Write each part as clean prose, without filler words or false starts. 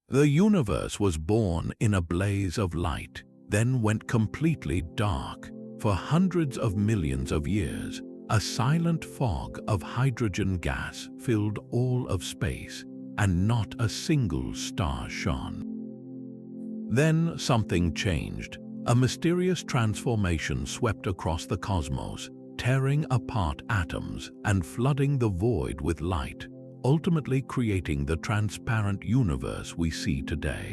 The universe was born in a blaze of light, then went completely dark. For hundreds of millions of years, a silent fog of hydrogen gas filled all of space, and not a single star shone. Then something changed. A mysterious transformation swept across the cosmos, tearing apart atoms and flooding the void with light, ultimately creating the transparent universe we see today.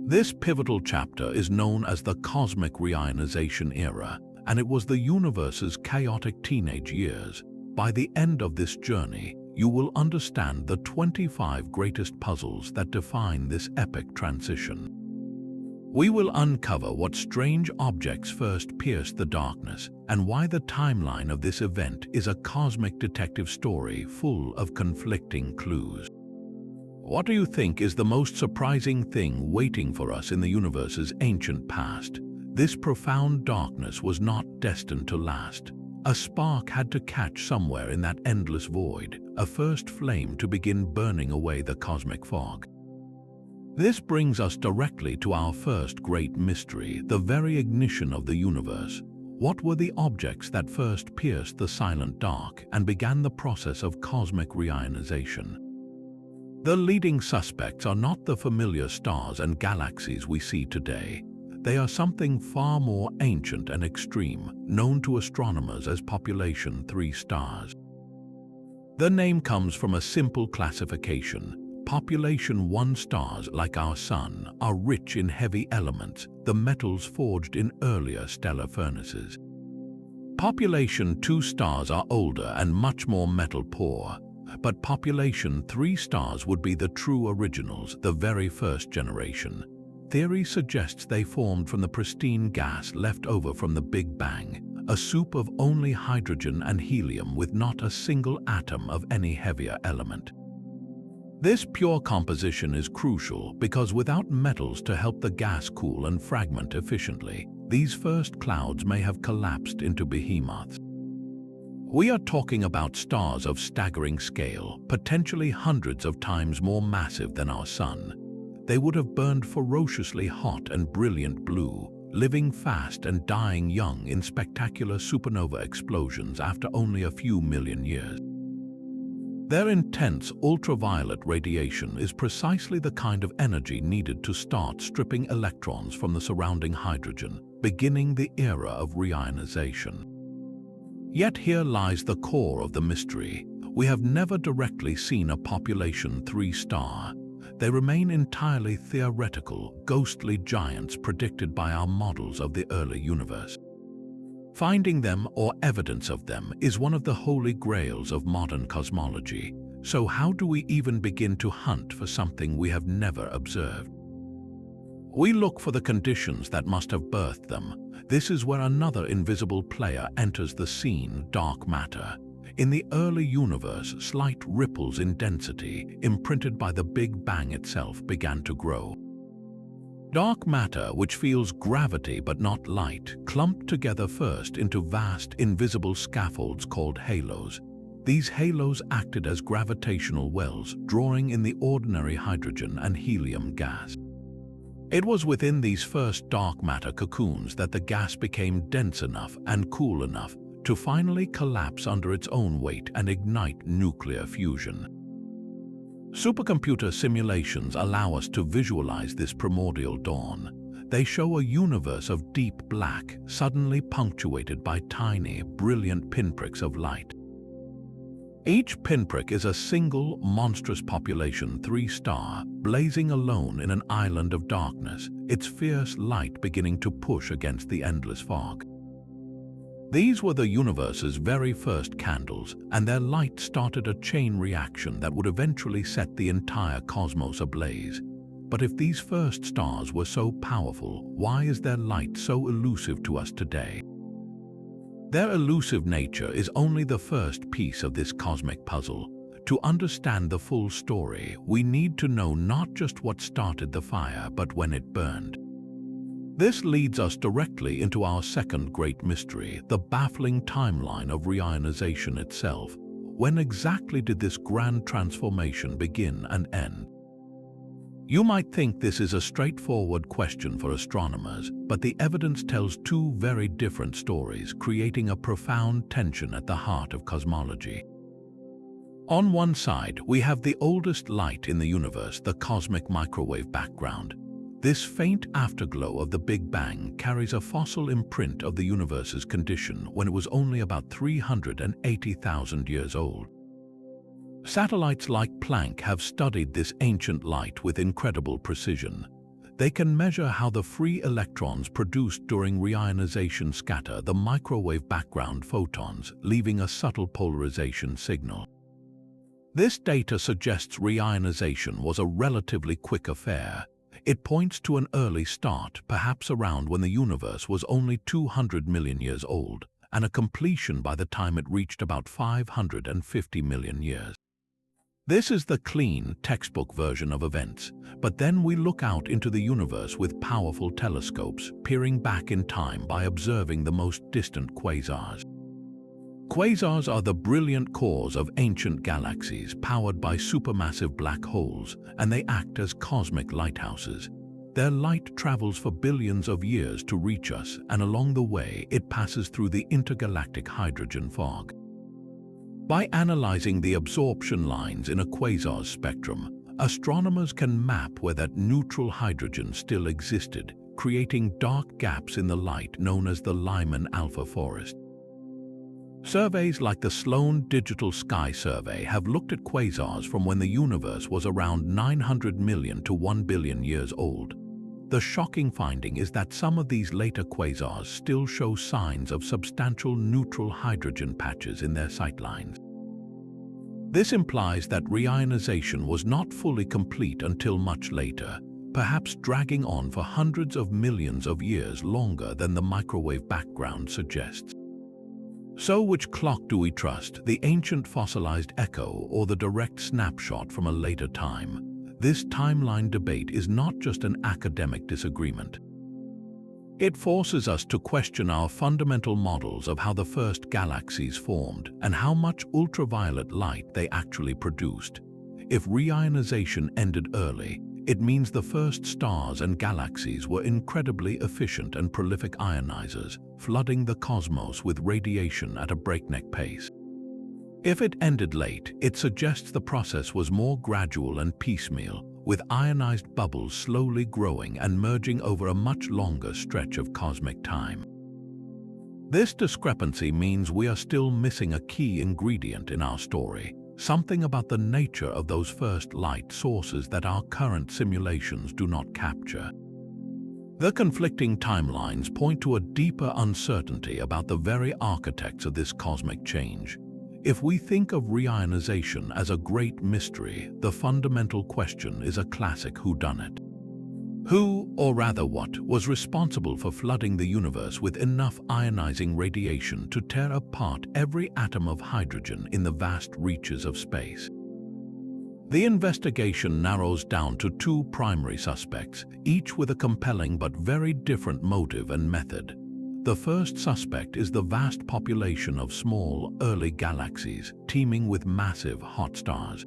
This pivotal chapter is known as the cosmic reionization era, and it was the universe's chaotic teenage years. By the end of this journey, you will understand the 25 greatest puzzles that define this epic transition. We will uncover what strange objects first pierced the darkness and why the timeline of this event is a cosmic detective story full of conflicting clues. What do you think is the most surprising thing waiting for us in the universe's ancient past? This profound darkness was not destined to last. A spark had to catch somewhere in that endless void, a first flame to begin burning away the cosmic fog. This brings us directly to our first great mystery, the very ignition of the universe. What were the objects that first pierced the silent dark and began the process of cosmic reionization? The leading suspects are not the familiar stars and galaxies we see today. They are something far more ancient and extreme, known to astronomers as population 3 stars. The name comes from a simple classification. Population 1 stars, like our Sun, are rich in heavy elements, the metals forged in earlier stellar furnaces. Population 2 stars are older and much more metal-poor, but population 3 stars would be the true originals, the very first generation. Theory suggests they formed from the pristine gas left over from the Big Bang, a soup of only hydrogen and helium with not a single atom of any heavier element. This pure composition is crucial because without metals to help the gas cool and fragment efficiently, these first clouds may have collapsed into behemoths. We are talking about stars of staggering scale, potentially hundreds of times more massive than our Sun. They would have burned ferociously hot and brilliant blue, living fast and dying young in spectacular supernova explosions after only a few million years. Their intense ultraviolet radiation is precisely the kind of energy needed to start stripping electrons from the surrounding hydrogen, beginning the era of reionization. Yet here lies the core of the mystery. We have never directly seen a population 3 star. They remain entirely theoretical, ghostly giants predicted by our models of the early universe. Finding them or evidence of them is one of the holy grails of modern cosmology. So how do we even begin to hunt for something we have never observed? We look for the conditions that must have birthed them. This is where another invisible player enters the scene: dark matter. In the early universe, slight ripples in density, imprinted by the Big Bang itself, began to grow. Dark matter, which feels gravity but not light, clumped together first into vast, invisible scaffolds called halos. These halos acted as gravitational wells, drawing in the ordinary hydrogen and helium gas. It was within these first dark matter cocoons that the gas became dense enough and cool enough to finally collapse under its own weight and ignite nuclear fusion. Supercomputer simulations allow us to visualize this primordial dawn. They show a universe of deep black, suddenly punctuated by tiny, brilliant pinpricks of light. Each pinprick is a single, monstrous population 3 star, blazing alone in an island of darkness, its fierce light beginning to push against the endless fog. These were the universe's very first candles, and their light started a chain reaction that would eventually set the entire cosmos ablaze. But if these first stars were so powerful, why is their light so elusive to us today? Their elusive nature is only the first piece of this cosmic puzzle. To understand the full story, we need to know not just what started the fire, but when it burned. This leads us directly into our second great mystery, the baffling timeline of reionization itself. When exactly did this grand transformation begin and end? You might think this is a straightforward question for astronomers, but the evidence tells two very different stories, creating a profound tension at the heart of cosmology. On one side, we have the oldest light in the universe, the cosmic microwave background. This faint afterglow of the Big Bang carries a fossil imprint of the universe's condition when it was only about 380,000 years old. Satellites like Planck have studied this ancient light with incredible precision. They can measure how the free electrons produced during reionization scatter the microwave background photons, leaving a subtle polarization signal. This data suggests reionization was a relatively quick affair. It points to an early start, perhaps around when the universe was only 200 million years old, and a completion by the time it reached about 550 million years. This is the clean, textbook version of events, but then we look out into the universe with powerful telescopes, peering back in time by observing the most distant quasars. Quasars are the brilliant cores of ancient galaxies powered by supermassive black holes, and they act as cosmic lighthouses. Their light travels for billions of years to reach us, and along the way it passes through the intergalactic hydrogen fog. By analyzing the absorption lines in a quasar's spectrum, astronomers can map where that neutral hydrogen still existed, creating dark gaps in the light known as the Lyman alpha forest. Surveys like the Sloan Digital Sky Survey have looked at quasars from when the universe was around 900 million to 1 billion years old. The shocking finding is that some of these later quasars still show signs of substantial neutral hydrogen patches in their sightlines. This implies that reionization was not fully complete until much later, perhaps dragging on for hundreds of millions of years longer than the microwave background suggests. So which clock do we trust, the ancient fossilized echo or the direct snapshot from a later time? This timeline debate is not just an academic disagreement. It forces us to question our fundamental models of how the first galaxies formed and how much ultraviolet light they actually produced. If reionization ended early, it means the first stars and galaxies were incredibly efficient and prolific ionizers, flooding the cosmos with radiation at a breakneck pace. If it ended late, it suggests the process was more gradual and piecemeal, with ionized bubbles slowly growing and merging over a much longer stretch of cosmic time. This discrepancy means we are still missing a key ingredient in our story, something about the nature of those first light sources that our current simulations do not capture. The conflicting timelines point to a deeper uncertainty about the very architects of this cosmic change. If we think of reionization as a great mystery, the fundamental question is a classic whodunit. Who, or rather what, was responsible for flooding the universe with enough ionizing radiation to tear apart every atom of hydrogen in the vast reaches of space? The investigation narrows down to two primary suspects, each with a compelling but very different motive and method. The first suspect is the vast population of small, early galaxies teeming with massive hot stars.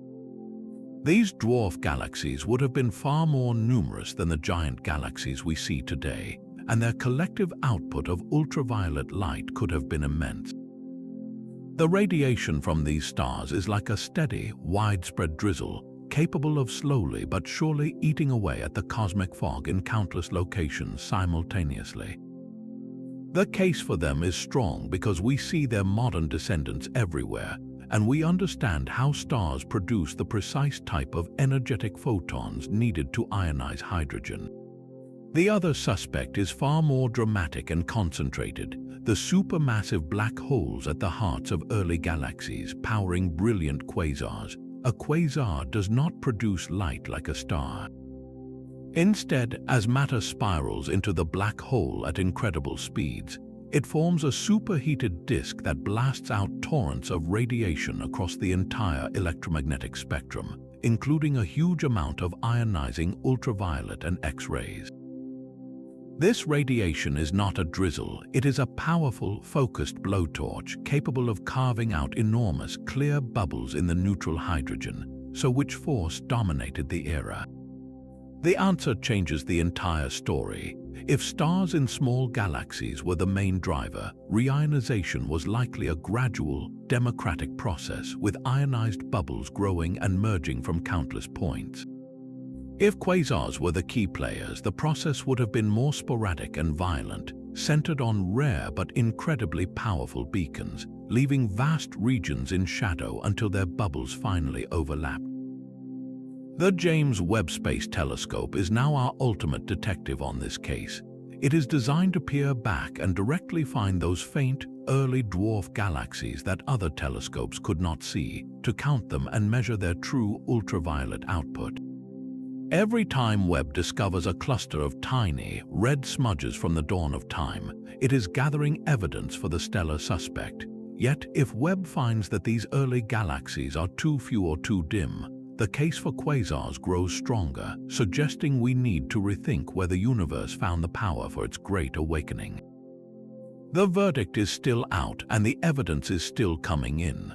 These dwarf galaxies would have been far more numerous than the giant galaxies we see today, and their collective output of ultraviolet light could have been immense. The radiation from these stars is like a steady, widespread drizzle, capable of slowly but surely eating away at the cosmic fog in countless locations simultaneously. The case for them is strong because we see their modern descendants everywhere, and we understand how stars produce the precise type of energetic photons needed to ionize hydrogen. The other suspect is far more dramatic and concentrated: the supermassive black holes at the hearts of early galaxies powering brilliant quasars. A quasar does not produce light like a star. Instead, as matter spirals into the black hole at incredible speeds, it forms a superheated disk that blasts out torrents of radiation across the entire electromagnetic spectrum, including a huge amount of ionizing ultraviolet and X-rays. This radiation is not a drizzle, it is a powerful, focused blowtorch capable of carving out enormous, clear bubbles in the neutral hydrogen. So which force dominated the era? The answer changes the entire story. If stars in small galaxies were the main driver, reionization was likely a gradual, democratic process with ionized bubbles growing and merging from countless points. If quasars were the key players, the process would have been more sporadic and violent, centered on rare but incredibly powerful beacons, leaving vast regions in shadow until their bubbles finally overlapped. The James Webb Space Telescope is now our ultimate detective on this case. It is designed to peer back and directly find those faint, early dwarf galaxies that other telescopes could not see, to count them and measure their true ultraviolet output. Every time Webb discovers a cluster of tiny, red smudges from the dawn of time, it is gathering evidence for the stellar suspect. Yet, if Webb finds that these early galaxies are too few or too dim, the case for quasars grows stronger, suggesting we need to rethink where the universe found the power for its great awakening. The verdict is still out and the evidence is still coming in.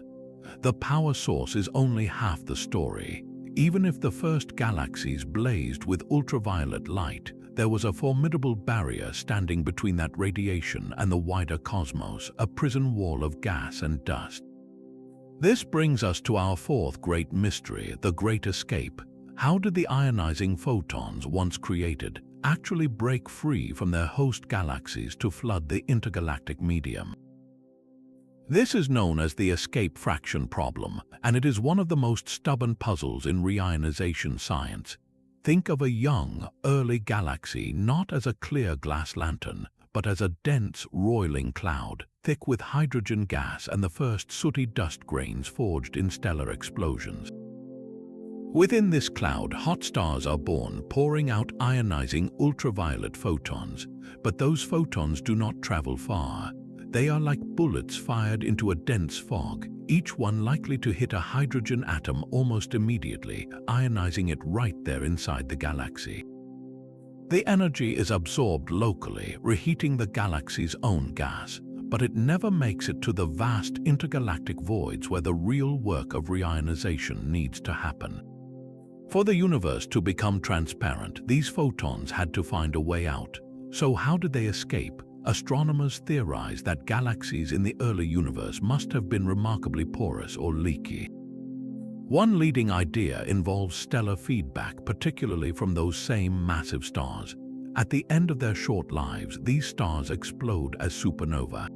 The power source is only half the story. Even if the first galaxies blazed with ultraviolet light, there was a formidable barrier standing between that radiation and the wider cosmos, a prison wall of gas and dust. This brings us to our fourth great mystery, the Great Escape. How did the ionizing photons, once created, actually break free from their host galaxies to flood the intergalactic medium? This is known as the escape fraction problem, and it is one of the most stubborn puzzles in reionization science. Think of a young, early galaxy not as a clear glass lantern, but as a dense, roiling cloud, thick with hydrogen gas and the first sooty dust grains forged in stellar explosions. Within this cloud, hot stars are born, pouring out ionizing ultraviolet photons. But those photons do not travel far. They are like bullets fired into a dense fog, each one likely to hit a hydrogen atom almost immediately, ionizing it right there inside the galaxy. The energy is absorbed locally, reheating the galaxy's own gas, but it never makes it to the vast intergalactic voids where the real work of reionization needs to happen. For the universe to become transparent, these photons had to find a way out. So how did they escape? Astronomers theorize that galaxies in the early universe must have been remarkably porous or leaky. One leading idea involves stellar feedback, particularly from those same massive stars. At the end of their short lives, these stars explode as supernova.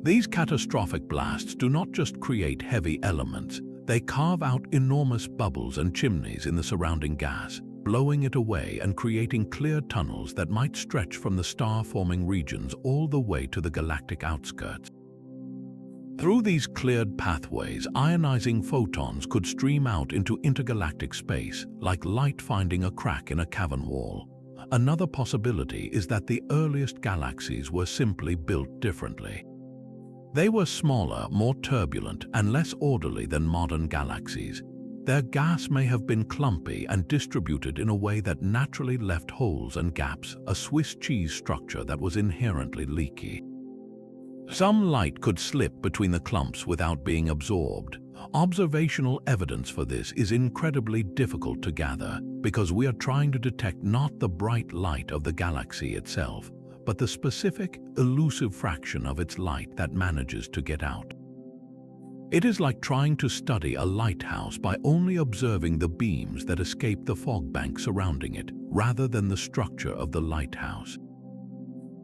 These catastrophic blasts do not just create heavy elements, they carve out enormous bubbles and chimneys in the surrounding gas, blowing it away and creating clear tunnels that might stretch from the star-forming regions all the way to the galactic outskirts. Through these cleared pathways, ionizing photons could stream out into intergalactic space, like light finding a crack in a cavern wall. Another possibility is that the earliest galaxies were simply built differently. They were smaller, more turbulent, and less orderly than modern galaxies. Their gas may have been clumpy and distributed in a way that naturally left holes and gaps, a Swiss cheese structure that was inherently leaky. Some light could slip between the clumps without being absorbed. Observational evidence for this is incredibly difficult to gather because we are trying to detect not the bright light of the galaxy itself, but the specific, elusive fraction of its light that manages to get out. It is like trying to study a lighthouse by only observing the beams that escape the fog bank surrounding it, rather than the structure of the lighthouse.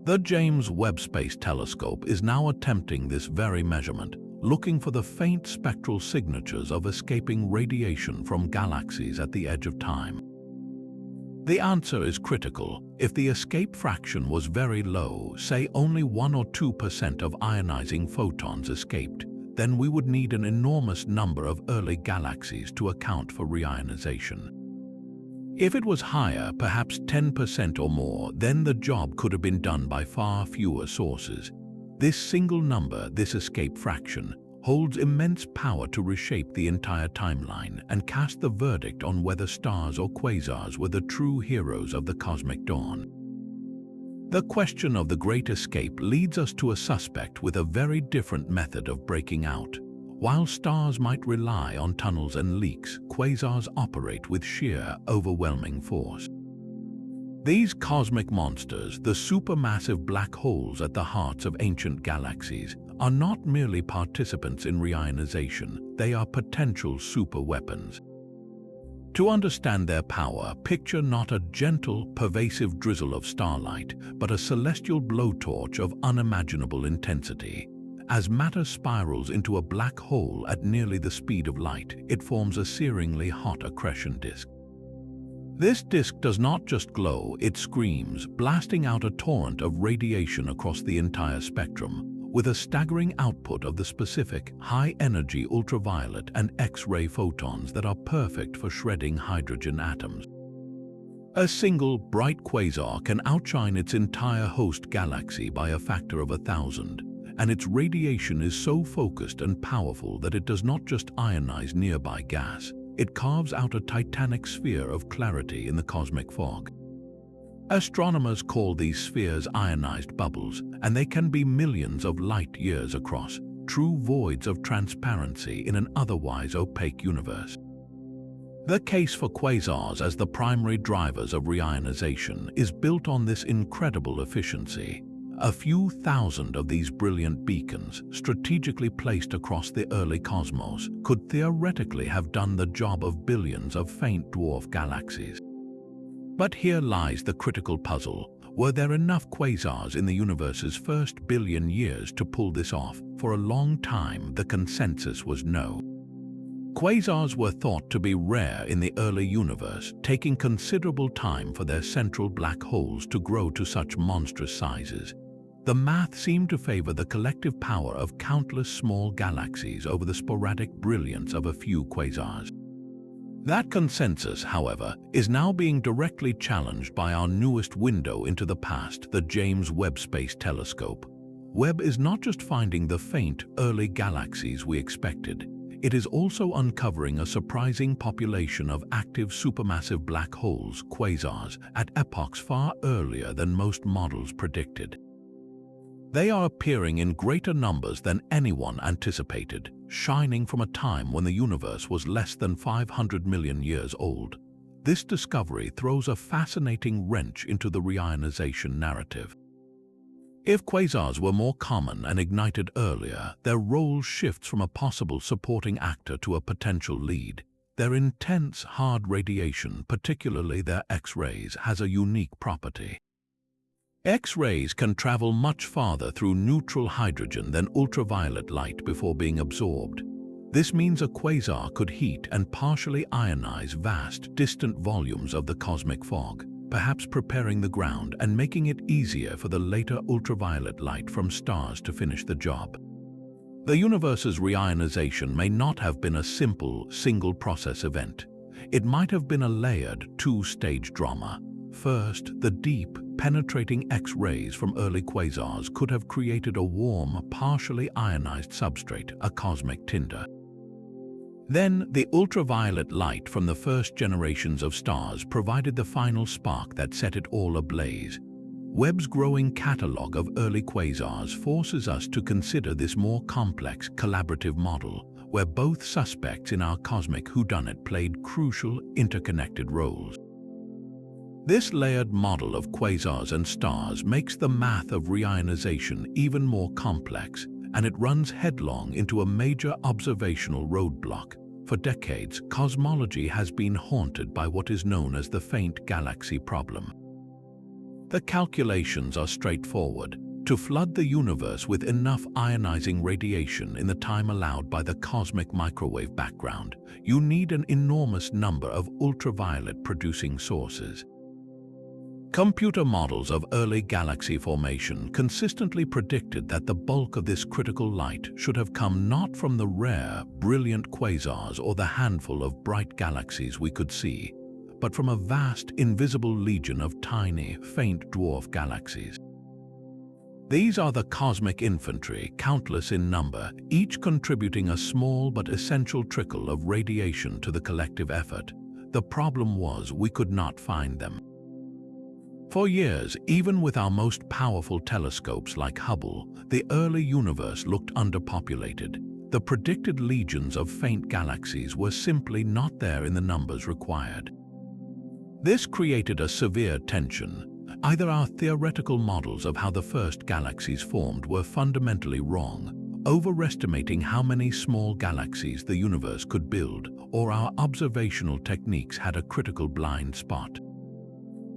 The James Webb Space Telescope is now attempting this very measurement, looking for the faint spectral signatures of escaping radiation from galaxies at the edge of time. The answer is critical. If the escape fraction was very low, say only 1 or 2% of ionizing photons escaped, then we would need an enormous number of early galaxies to account for reionization. If it was higher, perhaps 10% or more, then the job could have been done by far fewer sources. This single number, this escape fraction, holds immense power to reshape the entire timeline and cast the verdict on whether stars or quasars were the true heroes of the cosmic dawn. The question of the Great Escape leads us to a suspect with a very different method of breaking out. While stars might rely on tunnels and leaks, quasars operate with sheer, overwhelming force. These cosmic monsters, the supermassive black holes at the hearts of ancient galaxies, are not merely participants in reionization, they are potential superweapons. To understand their power, picture not a gentle, pervasive drizzle of starlight, but a celestial blowtorch of unimaginable intensity. As matter spirals into a black hole at nearly the speed of light, it forms a searingly hot accretion disk. This disk does not just glow, it screams, blasting out a torrent of radiation across the entire spectrum, with a staggering output of the specific, high-energy ultraviolet and X-ray photons that are perfect for shredding hydrogen atoms. A single, bright quasar can outshine its entire host galaxy by a factor of 1,000, and its radiation is so focused and powerful that it does not just ionize nearby gas, it carves out a titanic sphere of clarity in the cosmic fog. Astronomers call these spheres ionized bubbles, and they can be millions of light years across, true voids of transparency in an otherwise opaque universe. The case for quasars as the primary drivers of reionization is built on this incredible efficiency. A few thousand of these brilliant beacons, strategically placed across the early cosmos, could theoretically have done the job of billions of faint dwarf galaxies. But here lies the critical puzzle. Were there enough quasars in the universe's first billion years to pull this off? For a long time, the consensus was no. Quasars were thought to be rare in the early universe, taking considerable time for their central black holes to grow to such monstrous sizes. The math seemed to favor the collective power of countless small galaxies over the sporadic brilliance of a few quasars. That consensus, however, is now being directly challenged by our newest window into the past, the James Webb Space Telescope. Webb is not just finding the faint, early galaxies we expected. It is also uncovering a surprising population of active supermassive black holes, quasars, at epochs far earlier than most models predicted. They are appearing in greater numbers than anyone anticipated, shining from a time when the universe was less than 500 million years old. This discovery throws a fascinating wrench into the reionization narrative. If quasars were more common and ignited earlier, their role shifts from a possible supporting actor to a potential lead. Their intense, hard radiation, particularly their X-rays, has a unique property. X-rays can travel much farther through neutral hydrogen than ultraviolet light before being absorbed. This means a quasar could heat and partially ionize vast, distant volumes of the cosmic fog, perhaps preparing the ground and making it easier for the later ultraviolet light from stars to finish the job. The universe's reionization may not have been a simple, single-process event. It might have been a layered, two-stage drama. First, the deep, penetrating X-rays from early quasars could have created a warm, partially ionized substrate, a cosmic tinder. Then, the ultraviolet light from the first generations of stars provided the final spark that set it all ablaze. Webb's growing catalog of early quasars forces us to consider this more complex, collaborative model, where both suspects in our cosmic whodunit played crucial, interconnected roles. This layered model of quasars and stars makes the math of reionization even more complex, and it runs headlong into a major observational roadblock. For decades, cosmology has been haunted by what is known as the faint galaxy problem. The calculations are straightforward. To flood the universe with enough ionizing radiation in the time allowed by the cosmic microwave background, you need an enormous number of ultraviolet-producing sources. Computer models of early galaxy formation consistently predicted that the bulk of this critical light should have come not from the rare, brilliant quasars or the handful of bright galaxies we could see, but from a vast, invisible legion of tiny, faint dwarf galaxies. These are the cosmic infantry, countless in number, each contributing a small but essential trickle of radiation to the collective effort. The problem was we could not find them. For years, even with our most powerful telescopes like Hubble, the early universe looked underpopulated. the predicted legions of faint galaxies were simply not there in the numbers required. This created a severe tension. Either our theoretical models of how the first galaxies formed were fundamentally wrong, overestimating how many small galaxies the universe could build, or our observational techniques had a critical blind spot.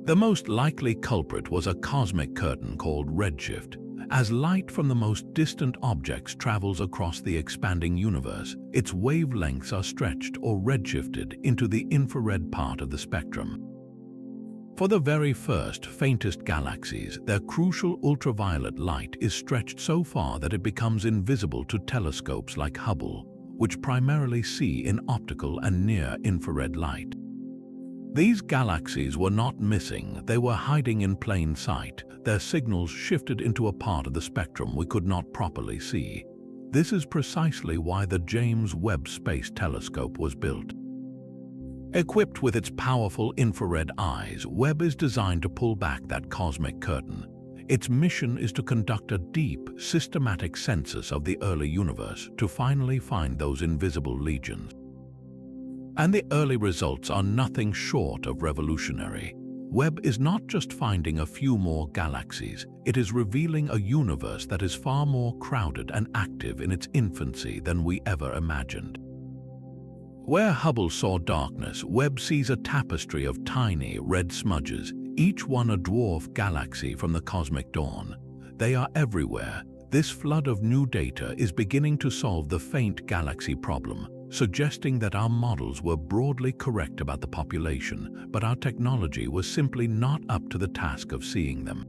The most likely culprit was a cosmic curtain called redshift. As light from the most distant objects travels across the expanding universe, its wavelengths are stretched or redshifted into the infrared part of the spectrum. For the very first, faintest galaxies, their crucial ultraviolet light is stretched so far that it becomes invisible to telescopes like Hubble, which primarily see in optical and near-infrared light. These galaxies were not missing, they were hiding in plain sight. Their signals shifted into a part of the spectrum we could not properly see. This is precisely why the James Webb Space Telescope was built. Equipped with its powerful infrared eyes, Webb is designed to pull back that cosmic curtain. Its mission is to conduct a deep, systematic census of the early universe to finally find those invisible legions. And the early results are nothing short of revolutionary. Webb is not just finding a few more galaxies, it is revealing a universe that is far more crowded and active in its infancy than we ever imagined. Where Hubble saw darkness, Webb sees a tapestry of tiny red smudges, each one a dwarf galaxy from the cosmic dawn. They are everywhere. This flood of new data is beginning to solve the faint galaxy problem, suggesting that our models were broadly correct about the population, but our technology was simply not up to the task of seeing them.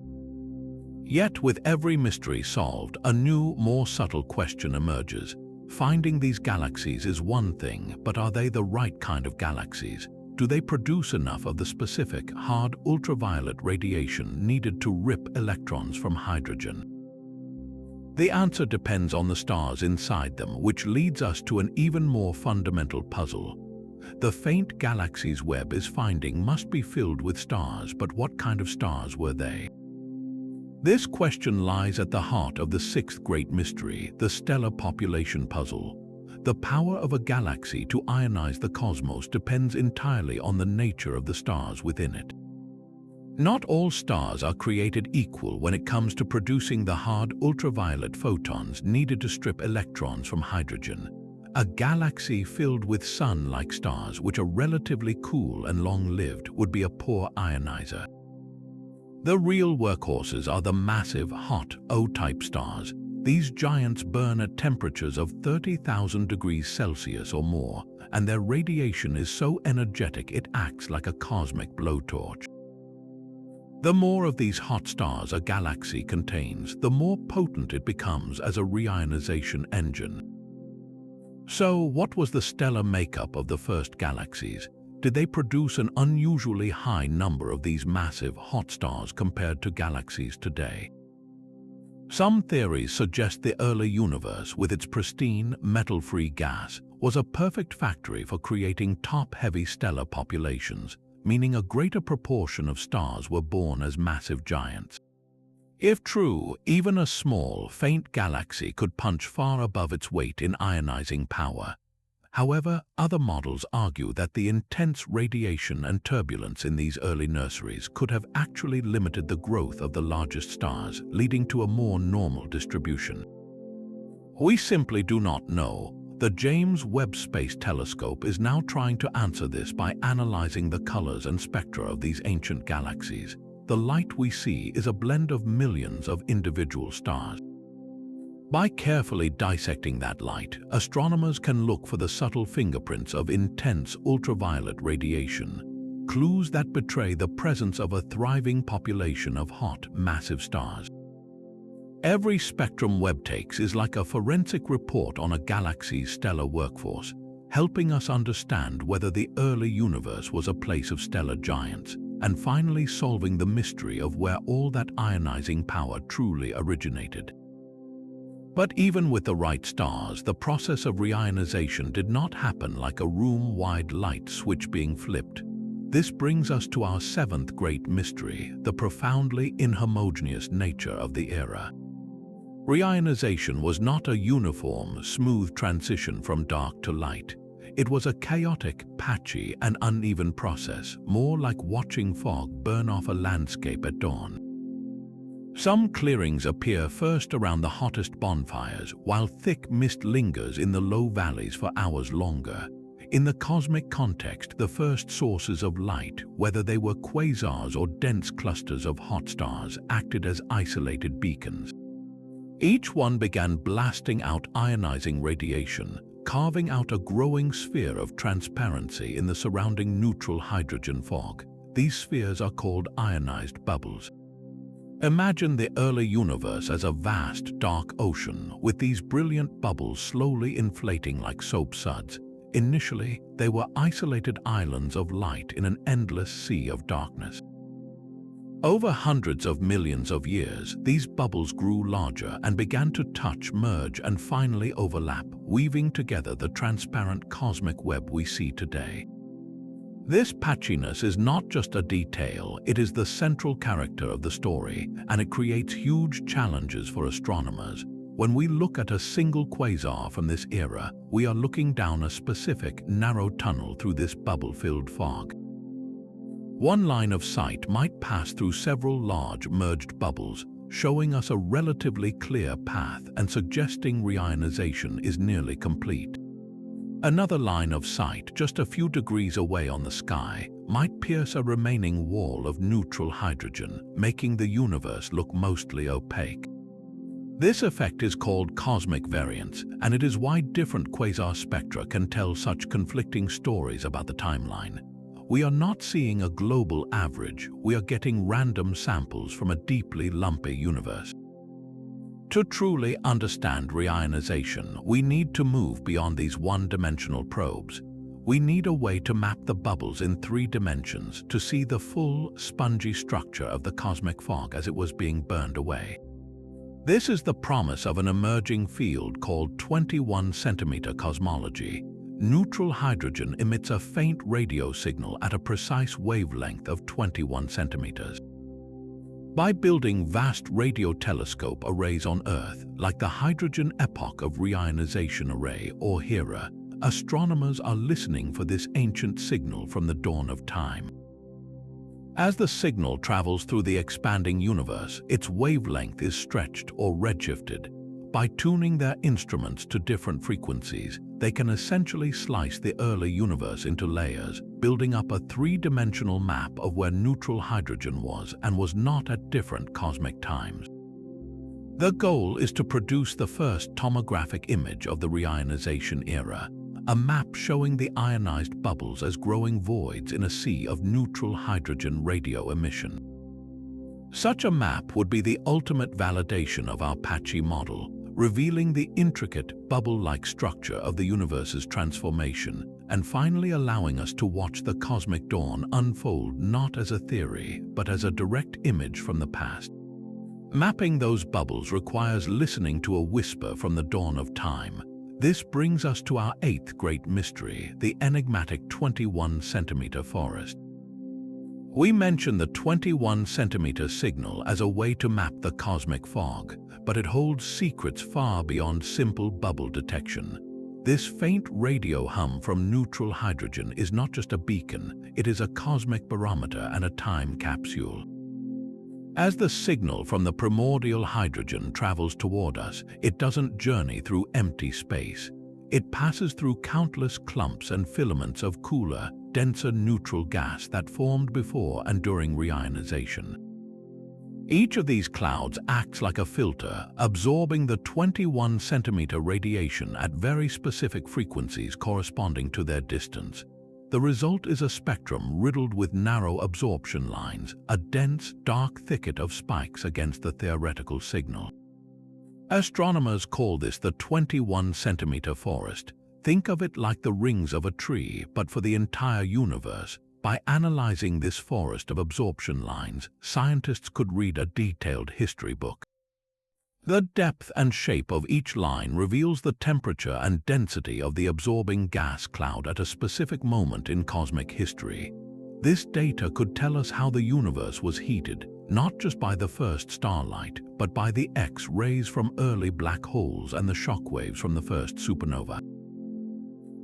Yet, with every mystery solved, a new, more subtle question emerges. Finding these galaxies is one thing, but are they the right kind of galaxies? Do they produce enough of the specific, hard ultraviolet radiation needed to rip electrons from hydrogen? The answer depends on the stars inside them, which leads us to an even more fundamental puzzle. The faint galaxies Webb is finding must be filled with stars, but what kind of stars were they? This question lies at the heart of the sixth great mystery, the stellar population puzzle. The power of a galaxy to ionize the cosmos depends entirely on the nature of the stars within it. Not all stars are created equal when it comes to producing the hard ultraviolet photons needed to strip electrons from hydrogen. A galaxy filled with sun-like stars, which are relatively cool and long-lived, would be a poor ionizer. The real workhorses are the massive, hot, O-type stars. These giants burn at temperatures of 30,000 degrees Celsius or more, and their radiation is so energetic it acts like a cosmic blowtorch. The more of these hot stars a galaxy contains, the more potent it becomes as a reionization engine. So, what was the stellar makeup of the first galaxies? Did they produce an unusually high number of these massive hot stars compared to galaxies today? Some theories suggest the early universe, with its pristine, metal-free gas, was a perfect factory for creating top-heavy stellar populations, meaning a greater proportion of stars were born as massive giants. If true, even a small, faint galaxy could punch far above its weight in ionizing power. However, other models argue that the intense radiation and turbulence in these early nurseries could have actually limited the growth of the largest stars, leading to a more normal distribution. We simply do not know. The James Webb Space Telescope is now trying to answer this by analyzing the colors and spectra of these ancient galaxies. The light we see is a blend of millions of individual stars. By carefully dissecting that light, astronomers can look for the subtle fingerprints of intense ultraviolet radiation, clues that betray the presence of a thriving population of hot, massive stars. Every spectrum Webb takes is like a forensic report on a galaxy's stellar workforce, helping us understand whether the early universe was a place of stellar giants, and finally solving the mystery of where all that ionizing power truly originated. But even with the right stars, the process of reionization did not happen like a room-wide light switch being flipped. This brings us to our seventh great mystery, the profoundly inhomogeneous nature of the era. Reionization was not a uniform, smooth transition from dark to light. It was a chaotic, patchy, and uneven process, more like watching fog burn off a landscape at dawn. Some clearings appear first around the hottest bonfires, while thick mist lingers in the low valleys for hours longer. In the cosmic context, the first sources of light, whether they were quasars or dense clusters of hot stars, acted as isolated beacons. Each one began blasting out ionizing radiation, carving out a growing sphere of transparency in the surrounding neutral hydrogen fog. These spheres are called ionized bubbles. Imagine the early universe as a vast, dark ocean, with these brilliant bubbles slowly inflating like soap suds. Initially, they were isolated islands of light in an endless sea of darkness. Over hundreds of millions of years, these bubbles grew larger and began to touch, merge, and finally overlap, weaving together the transparent cosmic web we see today. This patchiness is not just a detail, it is the central character of the story, and it creates huge challenges for astronomers. When we look at a single quasar from this era, we are looking down a specific, narrow tunnel through this bubble-filled fog. One line of sight might pass through several large, merged bubbles, showing us a relatively clear path and suggesting reionization is nearly complete. Another line of sight, just a few degrees away on the sky, might pierce a remaining wall of neutral hydrogen, making the universe look mostly opaque. This effect is called cosmic variance, and it is why different quasar spectra can tell such conflicting stories about the timeline. We are not seeing a global average, we are getting random samples from a deeply lumpy universe. To truly understand reionization, we need to move beyond these one-dimensional probes. We need a way to map the bubbles in 3 dimensions to see the full, spongy structure of the cosmic fog as it was being burned away. This is the promise of an emerging field called 21-centimeter cosmology. Neutral hydrogen emits a faint radio signal at a precise wavelength of 21 centimeters. By building vast radio telescope arrays on Earth, like the Hydrogen Epoch of Reionization Array or HERA, astronomers are listening for this ancient signal from the dawn of time. As the signal travels through the expanding universe, its wavelength is stretched or redshifted. By tuning their instruments to different frequencies, they can essentially slice the early universe into layers, building up a 3-dimensional map of where neutral hydrogen was and was not at different cosmic times. The goal is to produce the first tomographic image of the reionization era, a map showing the ionized bubbles as growing voids in a sea of neutral hydrogen radio emission. Such a map would be the ultimate validation of our patchy model, revealing the intricate, bubble-like structure of the universe's transformation, and finally allowing us to watch the cosmic dawn unfold not as a theory, but as a direct image from the past. Mapping those bubbles requires listening to a whisper from the dawn of time. This brings us to our 8th great mystery, the enigmatic 21-centimeter forest. We mention the 21-centimeter signal as a way to map the cosmic fog, but it holds secrets far beyond simple bubble detection. This faint radio hum from neutral hydrogen is not just a beacon, it is a cosmic barometer and a time capsule. As the signal from the primordial hydrogen travels toward us, it doesn't journey through empty space. It passes through countless clumps and filaments of cooler, denser neutral gas that formed before and during reionization. Each of these clouds acts like a filter, absorbing the 21-centimeter radiation at very specific frequencies corresponding to their distance. The result is a spectrum riddled with narrow absorption lines, a dense, dark thicket of spikes against the theoretical signal. Astronomers call this the 21-centimeter forest. Think of it like the rings of a tree, but for the entire universe. By analyzing this forest of absorption lines, scientists could read a detailed history book. The depth and shape of each line reveals the temperature and density of the absorbing gas cloud at a specific moment in cosmic history. This data could tell us how the universe was heated, not just by the first starlight, but by the X-rays from early black holes and the shockwaves from the first supernova.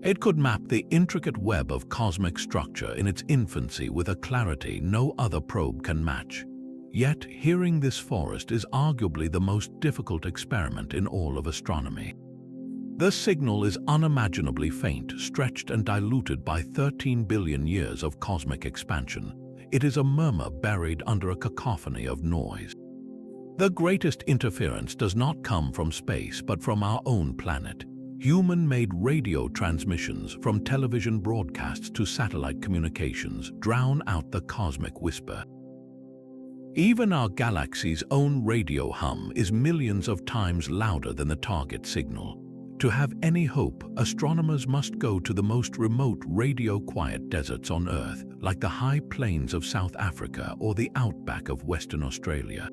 It could map the intricate web of cosmic structure in its infancy with a clarity no other probe can match. Yet, hearing this forest is arguably the most difficult experiment in all of astronomy. The signal is unimaginably faint, stretched and diluted by 13 billion years of cosmic expansion. It is a murmur buried under a cacophony of noise. The greatest interference does not come from space but from our own planet. Human-made radio transmissions, from television broadcasts to satellite communications, drown out the cosmic whisper. Even our galaxy's own radio hum is millions of times louder than the target signal. To have any hope, astronomers must go to the most remote radio-quiet deserts on Earth, like the high plains of South Africa or the outback of Western Australia.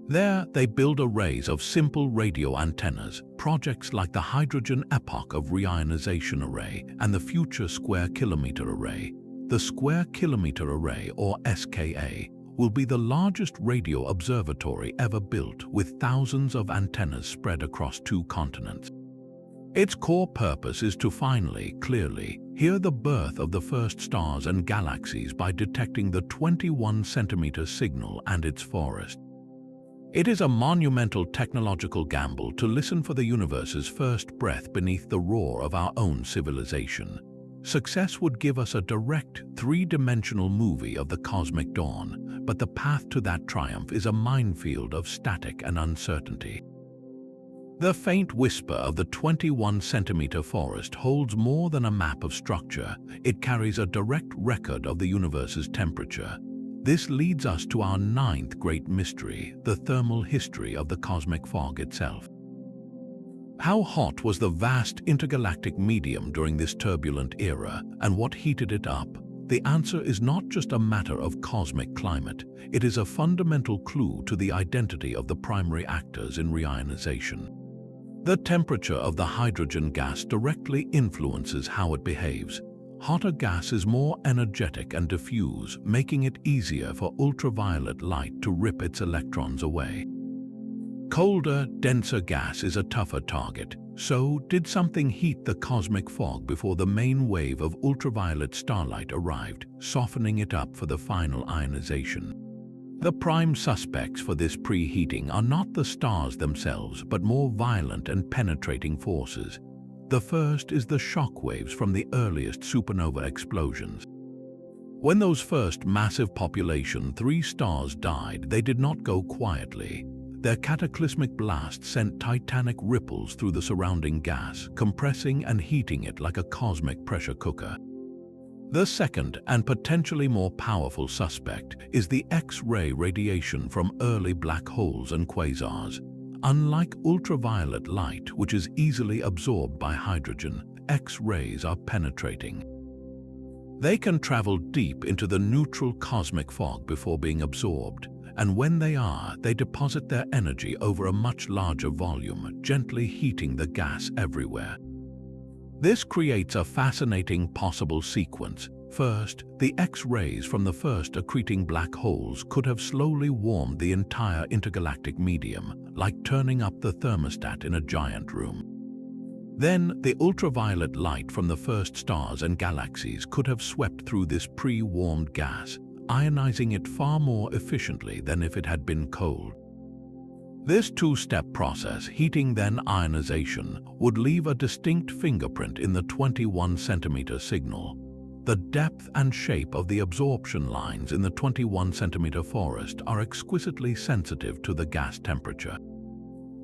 There, they build arrays of simple radio antennas, projects like the hydrogen epoch of Reionization Array and the future Square Kilometre Array. The Square Kilometre Array, or SKA, will be the largest radio observatory ever built, with thousands of antennas spread across 2 continents. Its core purpose is to finally, clearly, hear the birth of the first stars and galaxies by detecting the 21-centimeter signal and its forest. It is a monumental technological gamble to listen for the universe's first breath beneath the roar of our own civilization. Success would give us a direct, 3-dimensional movie of the cosmic dawn, but the path to that triumph is a minefield of static and uncertainty. The faint whisper of the 21-centimeter forest holds more than a map of structure. It carries a direct record of the universe's temperature. This leads us to our 9th great mystery, the thermal history of the cosmic fog itself. How hot was the vast intergalactic medium during this turbulent era, and what heated it up? The answer is not just a matter of cosmic climate. It is a fundamental clue to the identity of the primary actors in reionization. The temperature of the hydrogen gas directly influences how it behaves. Hotter gas is more energetic and diffuse, making it easier for ultraviolet light to rip its electrons away. Colder, denser gas is a tougher target. So, did something heat the cosmic fog before the main wave of ultraviolet starlight arrived, softening it up for the final ionization? The prime suspects for this preheating are not the stars themselves, but more violent and penetrating forces. The first is the shock waves from the earliest supernova explosions. When those first massive population 3 stars died, they did not go quietly. Their cataclysmic blast sent titanic ripples through the surrounding gas, compressing and heating it like a cosmic pressure cooker. The second, and potentially more powerful suspect, is the X-ray radiation from early black holes and quasars. Unlike ultraviolet light, which is easily absorbed by hydrogen, X-rays are penetrating. They can travel deep into the neutral cosmic fog before being absorbed, and when they are, they deposit their energy over a much larger volume, gently heating the gas everywhere. This creates a fascinating possible sequence. First, the X-rays from the first accreting black holes could have slowly warmed the entire intergalactic medium, like turning up the thermostat in a giant room. Then, the ultraviolet light from the first stars and galaxies could have swept through this pre-warmed gas, ionizing it far more efficiently than if it had been cold. This 2-step process, heating then ionization, would leave a distinct fingerprint in the 21-centimeter signal. The depth and shape of the absorption lines in the 21-centimeter forest are exquisitely sensitive to the gas temperature.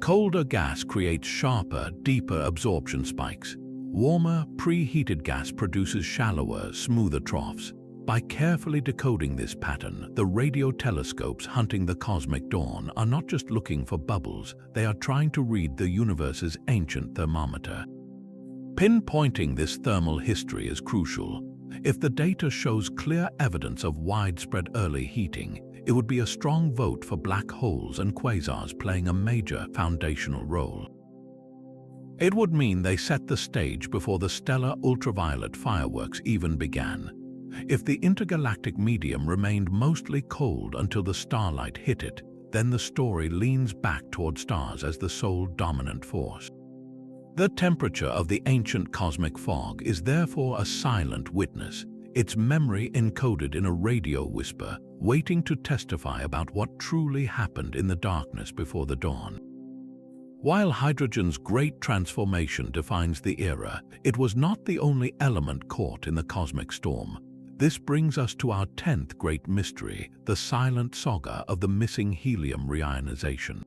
Colder gas creates sharper, deeper absorption spikes. Warmer, preheated gas produces shallower, smoother troughs. By carefully decoding this pattern, the radio telescopes hunting the cosmic dawn are not just looking for bubbles, they are trying to read the universe's ancient thermometer. Pinpointing this thermal history is crucial. If the data shows clear evidence of widespread early heating, it would be a strong vote for black holes and quasars playing a major foundational role. It would mean they set the stage before the stellar ultraviolet fireworks even began. If the intergalactic medium remained mostly cold until the starlight hit it, then the story leans back toward stars as the sole dominant force. The temperature of the ancient cosmic fog is therefore a silent witness, its memory encoded in a radio whisper, waiting to testify about what truly happened in the darkness before the dawn. While hydrogen's great transformation defines the era, it was not the only element caught in the cosmic storm. This brings us to our 10th great mystery, the silent saga of the missing helium reionization.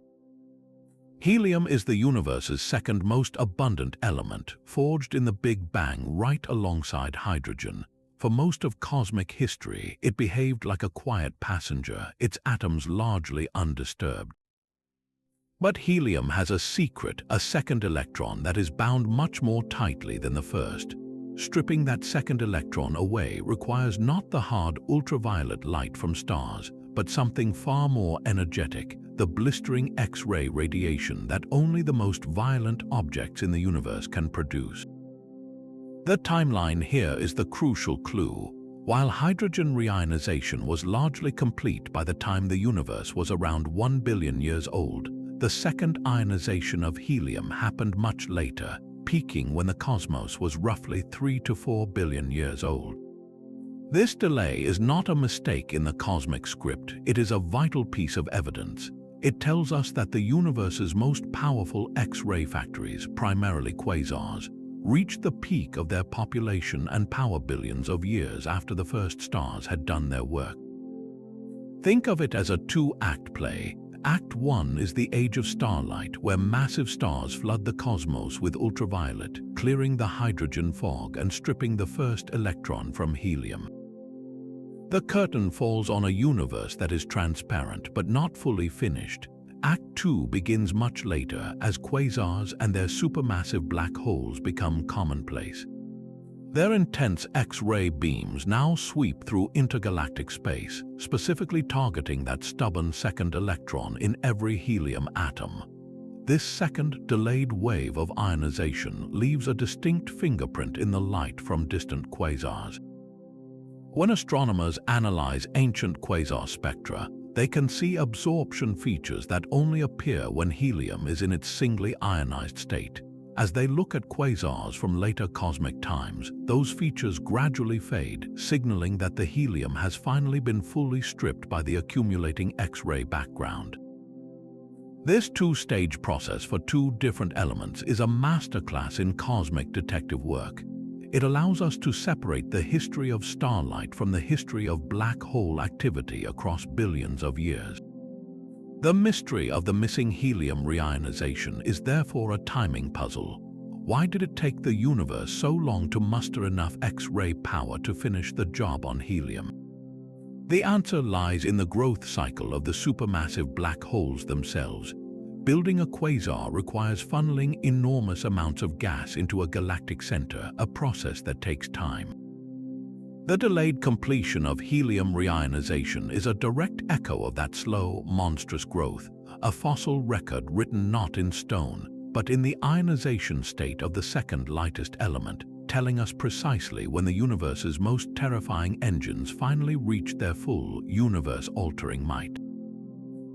Helium is the universe's second most abundant element, forged in the Big Bang right alongside hydrogen. For most of cosmic history, it behaved like a quiet passenger, its atoms largely undisturbed. But helium has a secret, a second electron that is bound much more tightly than the first. Stripping that second electron away requires not the hard ultraviolet light from stars, but something far more energetic, the blistering X-ray radiation that only the most violent objects in the universe can produce. The timeline here is the crucial clue. While hydrogen reionization was largely complete by the time the universe was around 1 billion years old, the second ionization of helium happened much later, peaking when the cosmos was roughly 3 to 4 billion years old. This delay is not a mistake in the cosmic script, it is a vital piece of evidence. It tells us that the universe's most powerful X-ray factories, primarily quasars, reached the peak of their population and power billions of years after the first stars had done their work. Think of it as a two-act play. Act 1 is the age of starlight, where massive stars flood the cosmos with ultraviolet, clearing the hydrogen fog and stripping the first electron from helium. The curtain falls on a universe that is transparent but not fully finished. Act 2 begins much later as quasars and their supermassive black holes become commonplace. Their intense X-ray beams now sweep through intergalactic space, specifically targeting that stubborn second electron in every helium atom. This second delayed wave of ionization leaves a distinct fingerprint in the light from distant quasars. When astronomers analyze ancient quasar spectra, they can see absorption features that only appear when helium is in its singly ionized state. As they look at quasars from later cosmic times, those features gradually fade, signaling that the helium has finally been fully stripped by the accumulating X-ray background. This two-stage process for two different elements is a masterclass in cosmic detective work. It allows us to separate the history of starlight from the history of black hole activity across billions of years. The mystery of the missing helium reionization is therefore a timing puzzle. Why did it take the universe so long to muster enough X-ray power to finish the job on helium? The answer lies in the growth cycle of the supermassive black holes themselves. Building a quasar requires funneling enormous amounts of gas into a galactic center, a process that takes time. The delayed completion of helium reionization is a direct echo of that slow, monstrous growth, a fossil record written not in stone, but in the ionization state of the second lightest element, telling us precisely when the universe's most terrifying engines finally reached their full, universe-altering might.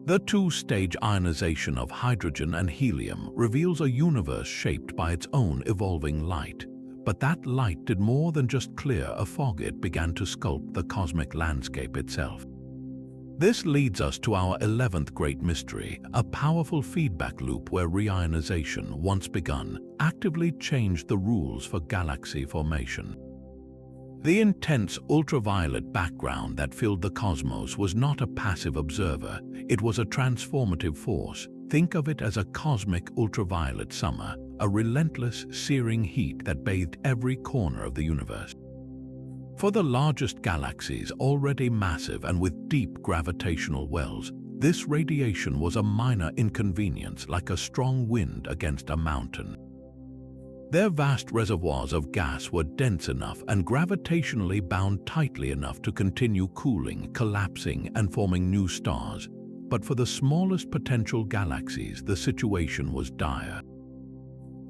The two-stage ionization of hydrogen and helium reveals a universe shaped by its own evolving light. But that light did more than just clear a fog, it began to sculpt the cosmic landscape itself. This leads us to our 11th great mystery, a powerful feedback loop where reionization, once begun, actively changed the rules for galaxy formation. The intense ultraviolet background that filled the cosmos was not a passive observer, it was a transformative force. Think of it as a cosmic ultraviolet summer, a relentless, searing heat that bathed every corner of the universe. For the largest galaxies, already massive and with deep gravitational wells, this radiation was a minor inconvenience, like a strong wind against a mountain. Their vast reservoirs of gas were dense enough and gravitationally bound tightly enough to continue cooling, collapsing, and forming new stars. But for the smallest potential galaxies, the situation was dire.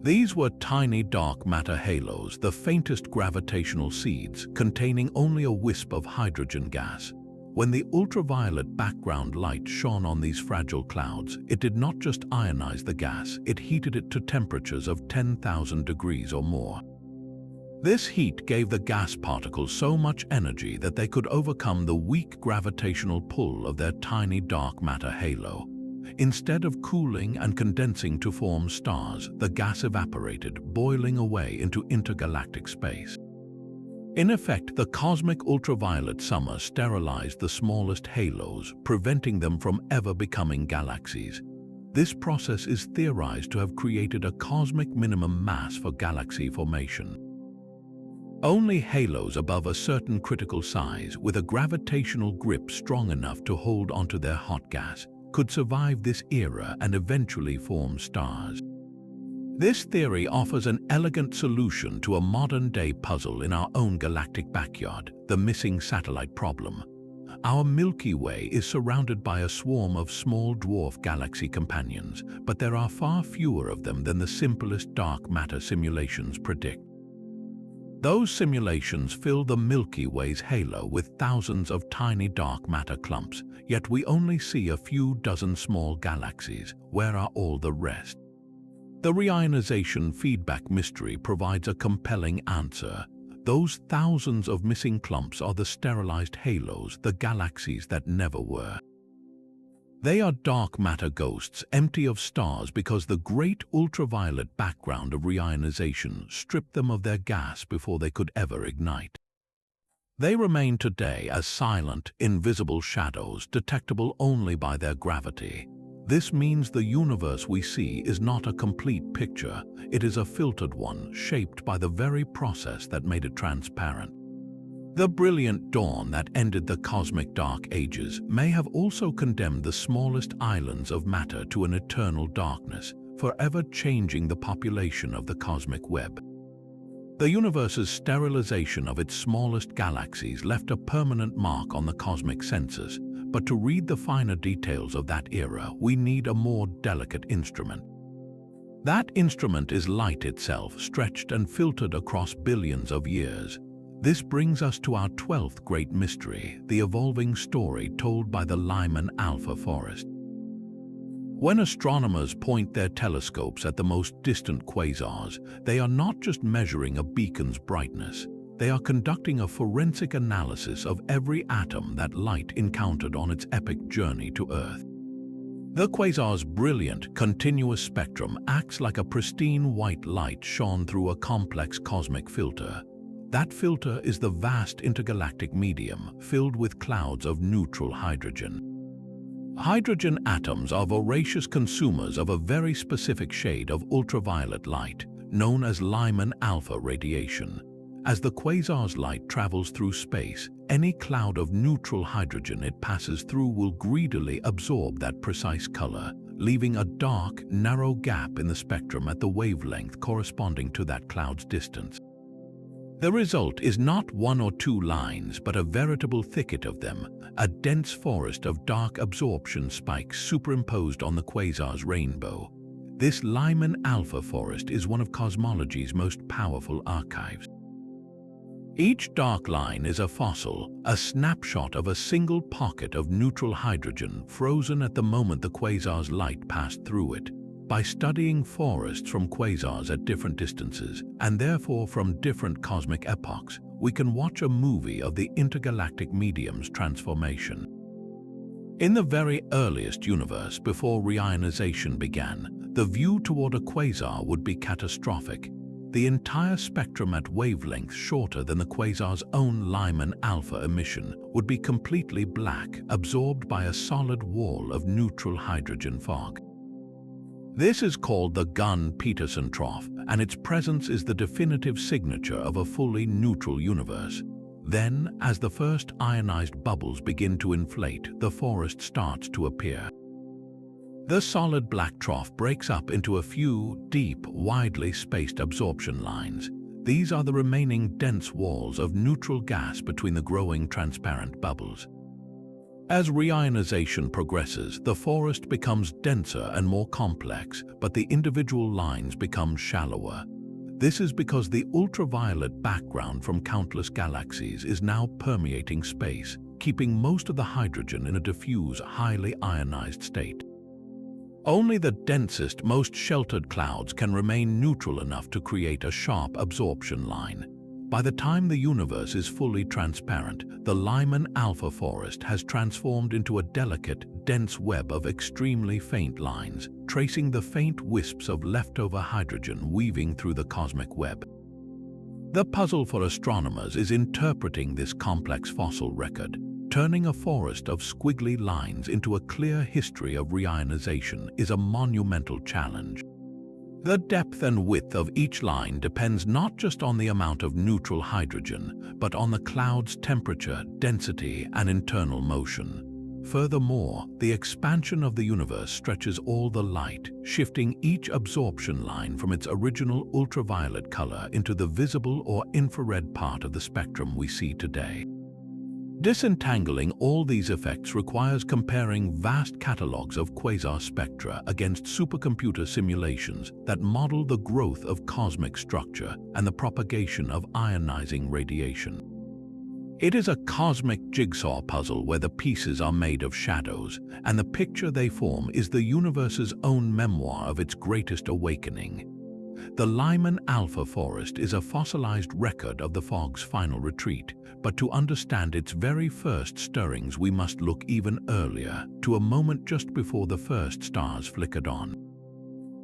These were tiny dark matter halos, the faintest gravitational seeds containing only a wisp of hydrogen gas. When the ultraviolet background light shone on these fragile clouds, it did not just ionize the gas, it heated it to temperatures of 10,000 degrees or more. This heat gave the gas particles so much energy that they could overcome the weak gravitational pull of their tiny dark matter halo. Instead of cooling and condensing to form stars, the gas evaporated, boiling away into intergalactic space. In effect, the cosmic ultraviolet summer sterilized the smallest halos, preventing them from ever becoming galaxies. This process is theorized to have created a cosmic minimum mass for galaxy formation. Only halos above a certain critical size, with a gravitational grip strong enough to hold onto their hot gas, could survive this era and eventually form stars. This theory offers an elegant solution to a modern-day puzzle in our own galactic backyard, the missing satellite problem. Our Milky Way is surrounded by a swarm of small dwarf galaxy companions, but there are far fewer of them than the simplest dark matter simulations predict. Those simulations fill the Milky Way's halo with thousands of tiny dark matter clumps, yet we only see a few dozen small galaxies. Where are all the rest? The reionization feedback mystery provides a compelling answer. Those thousands of missing clumps are the sterilized halos, the galaxies that never were. They are dark matter ghosts, empty of stars because the great ultraviolet background of reionization stripped them of their gas before they could ever ignite. They remain today as silent, invisible shadows, detectable only by their gravity. This means the universe we see is not a complete picture, it is a filtered one, shaped by the very process that made it transparent. The brilliant dawn that ended the cosmic dark ages may have also condemned the smallest islands of matter to an eternal darkness, forever changing the population of the cosmic web. The universe's sterilization of its smallest galaxies left a permanent mark on the cosmic census, but to read the finer details of that era, we need a more delicate instrument. That instrument is light itself, stretched and filtered across billions of years. This brings us to our 12th great mystery, the evolving story told by the Lyman Alpha Forest. When astronomers point their telescopes at the most distant quasars, they are not just measuring a beacon's brightness, they are conducting a forensic analysis of every atom that light encountered on its epic journey to Earth. The quasar's brilliant, continuous spectrum acts like a pristine white light shone through a complex cosmic filter. That filter is the vast intergalactic medium filled with clouds of neutral hydrogen. Hydrogen atoms are voracious consumers of a very specific shade of ultraviolet light, known as Lyman alpha radiation. As the quasar's light travels through space, any cloud of neutral hydrogen it passes through will greedily absorb that precise color, leaving a dark, narrow gap in the spectrum at the wavelength corresponding to that cloud's distance. The result is not one or two lines, but a veritable thicket of them, a dense forest of dark absorption spikes superimposed on the quasar's rainbow. This Lyman alpha forest is one of cosmology's most powerful archives. Each dark line is a fossil, a snapshot of a single pocket of neutral hydrogen frozen at the moment the quasar's light passed through it. By studying forests from quasars at different distances, and therefore from different cosmic epochs, we can watch a movie of the intergalactic medium's transformation. In the very earliest universe, before reionization began, the view toward a quasar would be catastrophic. The entire spectrum at wavelengths shorter than the quasar's own Lyman alpha emission would be completely black, absorbed by a solid wall of neutral hydrogen fog. This is called the Gunn-Peterson trough, and its presence is the definitive signature of a fully neutral universe. Then, as the first ionized bubbles begin to inflate, the forest starts to appear. The solid black trough breaks up into a few deep, widely spaced absorption lines. These are the remaining dense walls of neutral gas between the growing transparent bubbles. As reionization progresses, the forest becomes denser and more complex, but the individual lines become shallower. This is because the ultraviolet background from countless galaxies is now permeating space, keeping most of the hydrogen in a diffuse, highly ionized state. Only the densest, most sheltered clouds can remain neutral enough to create a sharp absorption line. By the time the universe is fully transparent, the Lyman alpha forest has transformed into a delicate, dense web of extremely faint lines, tracing the faint wisps of leftover hydrogen weaving through the cosmic web. The puzzle for astronomers is interpreting this complex fossil record. Turning a forest of squiggly lines into a clear history of reionization is a monumental challenge. The depth and width of each line depends not just on the amount of neutral hydrogen, but on the cloud's temperature, density, and internal motion. Furthermore, the expansion of the universe stretches all the light, shifting each absorption line from its original ultraviolet color into the visible or infrared part of the spectrum we see today. Disentangling all these effects requires comparing vast catalogs of quasar spectra against supercomputer simulations that model the growth of cosmic structure and the propagation of ionizing radiation. It is a cosmic jigsaw puzzle where the pieces are made of shadows, and the picture they form is the universe's own memoir of its greatest awakening. The Lyman alpha forest is a fossilized record of the fog's final retreat, but to understand its very first stirrings we must look even earlier, to a moment just before the first stars flickered on.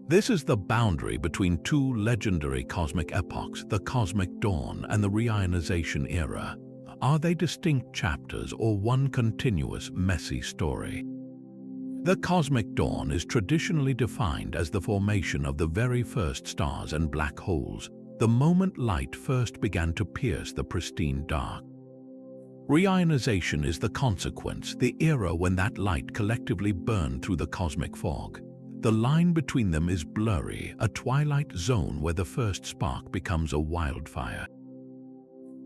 This is the boundary between two legendary cosmic epochs, the cosmic dawn and the reionization era. Are they distinct chapters or one continuous, messy story? The cosmic dawn is traditionally defined as the formation of the very first stars and black holes, the moment light first began to pierce the pristine dark. Reionization is the consequence, the era when that light collectively burned through the cosmic fog. The line between them is blurry, a twilight zone where the first spark becomes a wildfire.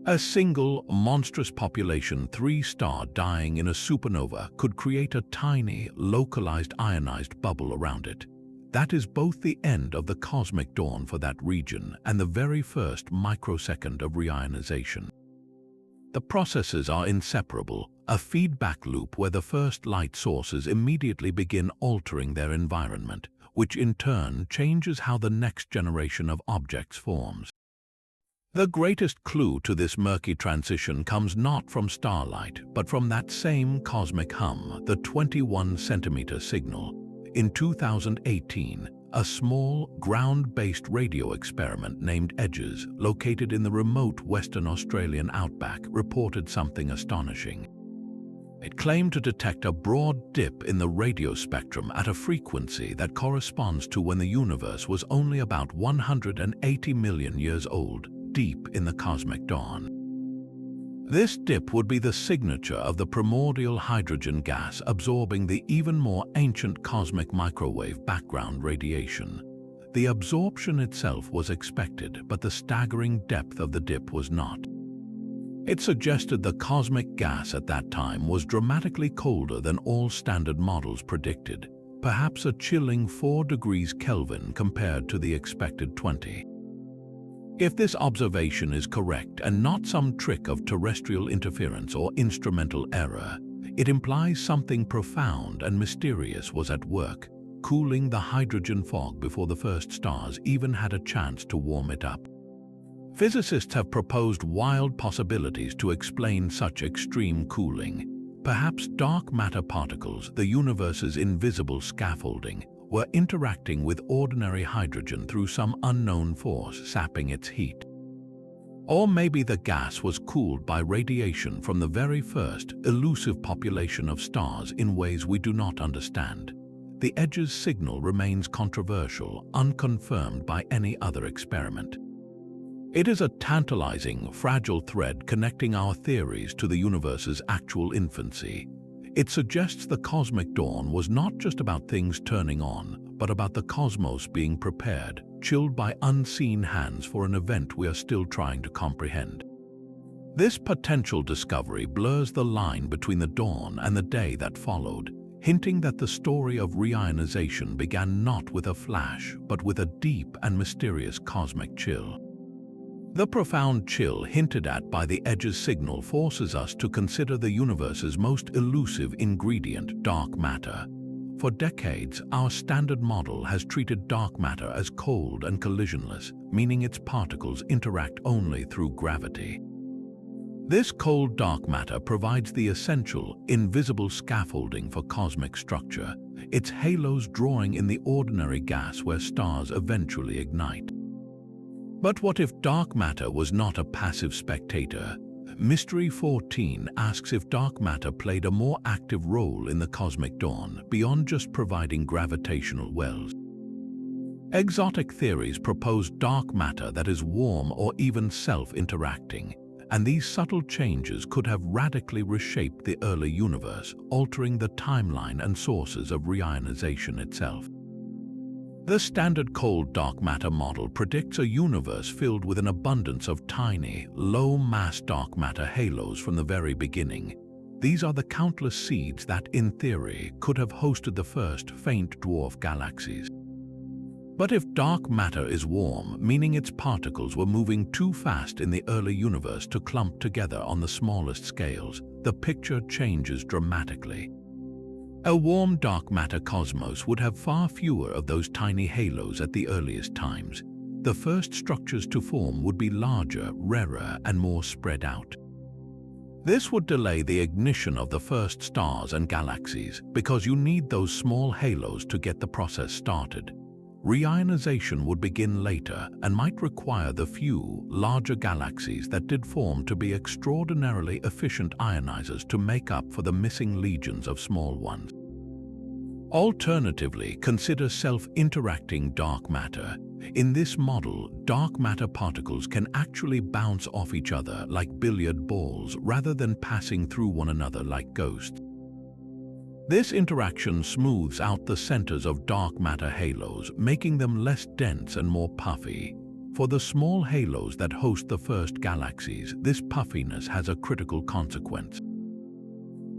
A single, monstrous population 3-star dying in a supernova could create a tiny, localized ionized bubble around it. That is both the end of the cosmic dawn for that region and the very first microsecond of reionization. The processes are inseparable, a feedback loop where the first light sources immediately begin altering their environment, which in turn changes how the next generation of objects forms. The greatest clue to this murky transition comes not from starlight, but from that same cosmic hum, the 21-centimeter signal. In 2018, a small, ground-based radio experiment named EDGES, located in the remote Western Australian outback, reported something astonishing. It claimed to detect a broad dip in the radio spectrum at a frequency that corresponds to when the universe was only about 180 million years old, deep in the cosmic dawn. This dip would be the signature of the primordial hydrogen gas absorbing the even more ancient cosmic microwave background radiation. The absorption itself was expected, but the staggering depth of the dip was not. It suggested the cosmic gas at that time was dramatically colder than all standard models predicted, perhaps a chilling 4 degrees Kelvin compared to the expected 20. If this observation is correct and not some trick of terrestrial interference or instrumental error, it implies something profound and mysterious was at work, cooling the hydrogen fog before the first stars even had a chance to warm it up. Physicists have proposed wild possibilities to explain such extreme cooling. Perhaps dark matter particles, the universe's invisible scaffolding, were interacting with ordinary hydrogen through some unknown force sapping its heat. Or maybe the gas was cooled by radiation from the very first, elusive population of stars in ways we do not understand. The EDGES signal remains controversial, unconfirmed by any other experiment. It is a tantalizing, fragile thread connecting our theories to the universe's actual infancy. It suggests the cosmic dawn was not just about things turning on, but about the cosmos being prepared, chilled by unseen hands for an event we are still trying to comprehend. This potential discovery blurs the line between the dawn and the day that followed, hinting that the story of reionization began not with a flash, but with a deep and mysterious cosmic chill. The profound chill hinted at by the Edge's signal forces us to consider the universe's most elusive ingredient, dark matter. For decades, our standard model has treated dark matter as cold and collisionless, meaning its particles interact only through gravity. This cold dark matter provides the essential, invisible scaffolding for cosmic structure, its halos drawing in the ordinary gas where stars eventually ignite. But what if dark matter was not a passive spectator? Mystery 14 asks if dark matter played a more active role in the cosmic dawn, beyond just providing gravitational wells. Exotic theories propose dark matter that is warm or even self-interacting, and these subtle changes could have radically reshaped the early universe, altering the timeline and sources of reionization itself. The standard cold dark matter model predicts a universe filled with an abundance of tiny, low-mass dark matter halos from the very beginning. These are the countless seeds that, in theory, could have hosted the first faint dwarf galaxies. But if dark matter is warm, meaning its particles were moving too fast in the early universe to clump together on the smallest scales, the picture changes dramatically. A warm dark matter cosmos would have far fewer of those tiny halos at the earliest times. The first structures to form would be larger, rarer, and more spread out. This would delay the ignition of the first stars and galaxies, because you need those small halos to get the process started. Reionization would begin later and might require the few, larger galaxies that did form to be extraordinarily efficient ionizers to make up for the missing legions of small ones. Alternatively, consider self-interacting dark matter. In this model, dark matter particles can actually bounce off each other like billiard balls rather than passing through one another like ghosts. This interaction smooths out the centers of dark matter halos, making them less dense and more puffy. For the small halos that host the first galaxies, this puffiness has a critical consequence.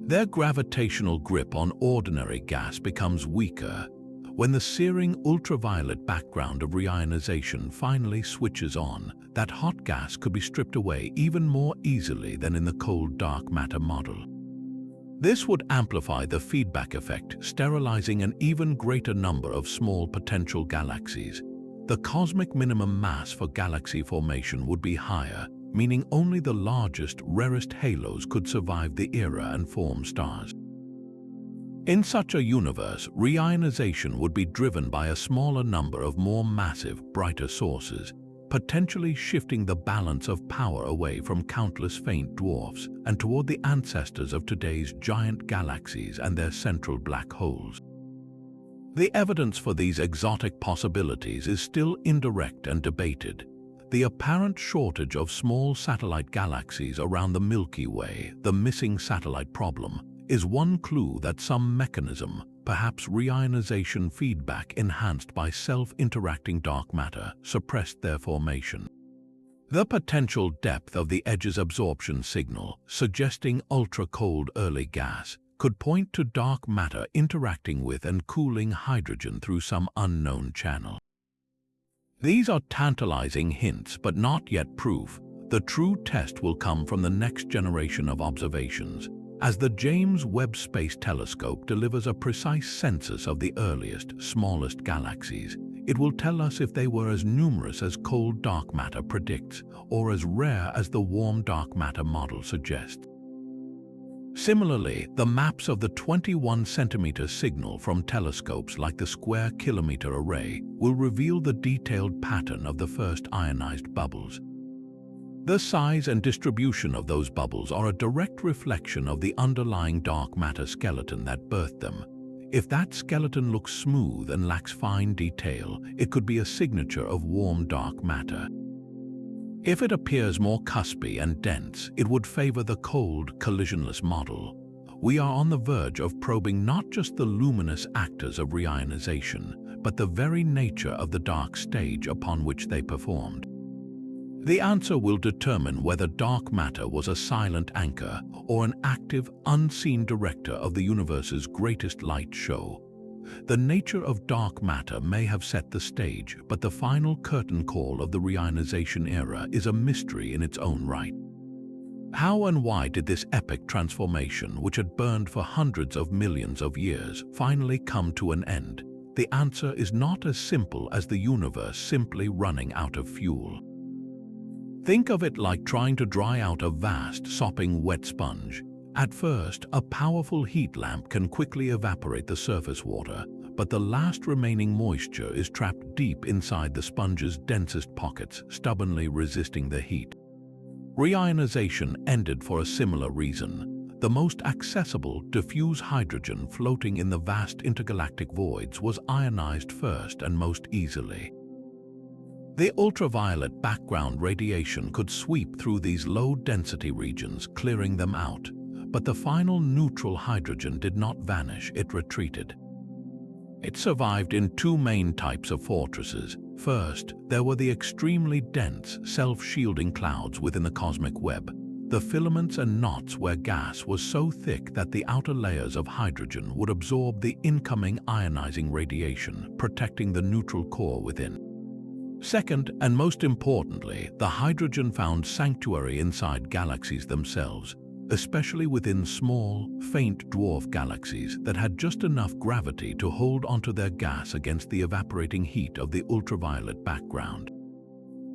Their gravitational grip on ordinary gas becomes weaker. When the searing ultraviolet background of reionization finally switches on, that hot gas could be stripped away even more easily than in the cold dark matter model. This would amplify the feedback effect, sterilizing an even greater number of small potential galaxies. The cosmic minimum mass for galaxy formation would be higher, meaning only the largest, rarest halos could survive the era and form stars. In such a universe, reionization would be driven by a smaller number of more massive, brighter sources, potentially shifting the balance of power away from countless faint dwarfs and toward the ancestors of today's giant galaxies and their central black holes. The evidence for these exotic possibilities is still indirect and debated. The apparent shortage of small satellite galaxies around the Milky Way, the missing satellite problem, is one clue that some mechanism, perhaps reionization feedback enhanced by self-interacting dark matter, suppressed their formation. The potential depth of the Edge's absorption signal, suggesting ultra-cold early gas, could point to dark matter interacting with and cooling hydrogen through some unknown channel. These are tantalizing hints, but not yet proof. The true test will come from the next generation of observations. As the James Webb Space Telescope delivers a precise census of the earliest, smallest galaxies, it will tell us if they were as numerous as cold dark matter predicts, or as rare as the warm dark matter model suggests. Similarly, the maps of the 21-centimeter signal from telescopes like the Square Kilometre Array will reveal the detailed pattern of the first ionized bubbles. The size and distribution of those bubbles are a direct reflection of the underlying dark matter skeleton that birthed them. If that skeleton looks smooth and lacks fine detail, it could be a signature of warm dark matter. If it appears more cuspy and dense, it would favor the cold, collisionless model. We are on the verge of probing not just the luminous actors of reionization, but the very nature of the dark stage upon which they performed. The answer will determine whether dark matter was a silent anchor or an active, unseen director of the universe's greatest light show. The nature of dark matter may have set the stage, but the final curtain call of the reionization era is a mystery in its own right. How and why did this epic transformation, which had burned for hundreds of millions of years, finally come to an end? The answer is not as simple as the universe simply running out of fuel. Think of it like trying to dry out a vast, sopping wet sponge. At first, a powerful heat lamp can quickly evaporate the surface water, but the last remaining moisture is trapped deep inside the sponge's densest pockets, stubbornly resisting the heat. Reionization ended for a similar reason. The most accessible, diffuse hydrogen floating in the vast intergalactic voids was ionized first and most easily. The ultraviolet background radiation could sweep through these low-density regions, clearing them out. But the final neutral hydrogen did not vanish, it retreated. It survived in two main types of fortresses. First, there were the extremely dense, self-shielding clouds within the cosmic web, the filaments and knots where gas was so thick that the outer layers of hydrogen would absorb the incoming ionizing radiation, protecting the neutral core within. Second, and most importantly, the hydrogen found sanctuary inside galaxies themselves, especially within small, faint dwarf galaxies that had just enough gravity to hold onto their gas against the evaporating heat of the ultraviolet background.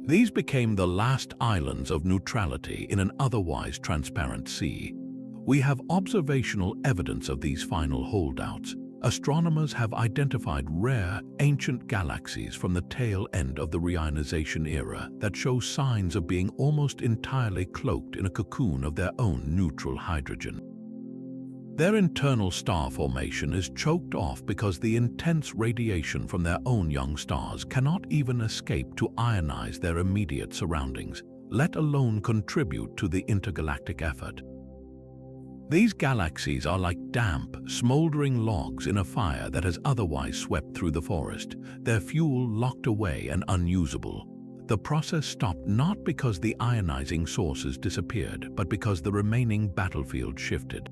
These became the last islands of neutrality in an otherwise transparent sea. We have observational evidence of these final holdouts. Astronomers have identified rare, ancient galaxies from the tail end of the reionization era that show signs of being almost entirely cloaked in a cocoon of their own neutral hydrogen. Their internal star formation is choked off because the intense radiation from their own young stars cannot even escape to ionize their immediate surroundings, let alone contribute to the intergalactic effort. These galaxies are like damp, smoldering logs in a fire that has otherwise swept through the forest, their fuel locked away and unusable. The process stopped not because the ionizing sources disappeared, but because the remaining battlefield shifted.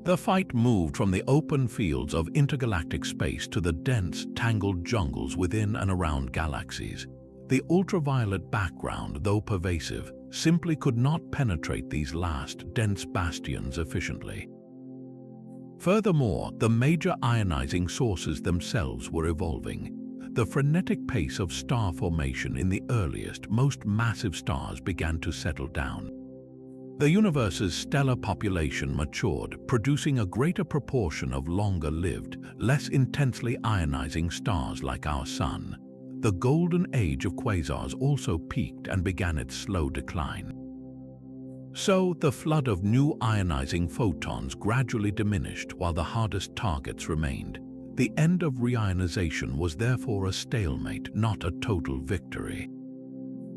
The fight moved from the open fields of intergalactic space to the dense, tangled jungles within and around galaxies. The ultraviolet background, though pervasive, simply could not penetrate these last, dense bastions efficiently. Furthermore, the major ionizing sources themselves were evolving. The frenetic pace of star formation in the earliest, most massive stars began to settle down. The universe's stellar population matured, producing a greater proportion of longer-lived, less intensely ionizing stars like our Sun. The golden age of quasars also peaked and began its slow decline. So, the flood of new ionizing photons gradually diminished while the hardest targets remained. The end of reionization was therefore a stalemate, not a total victory.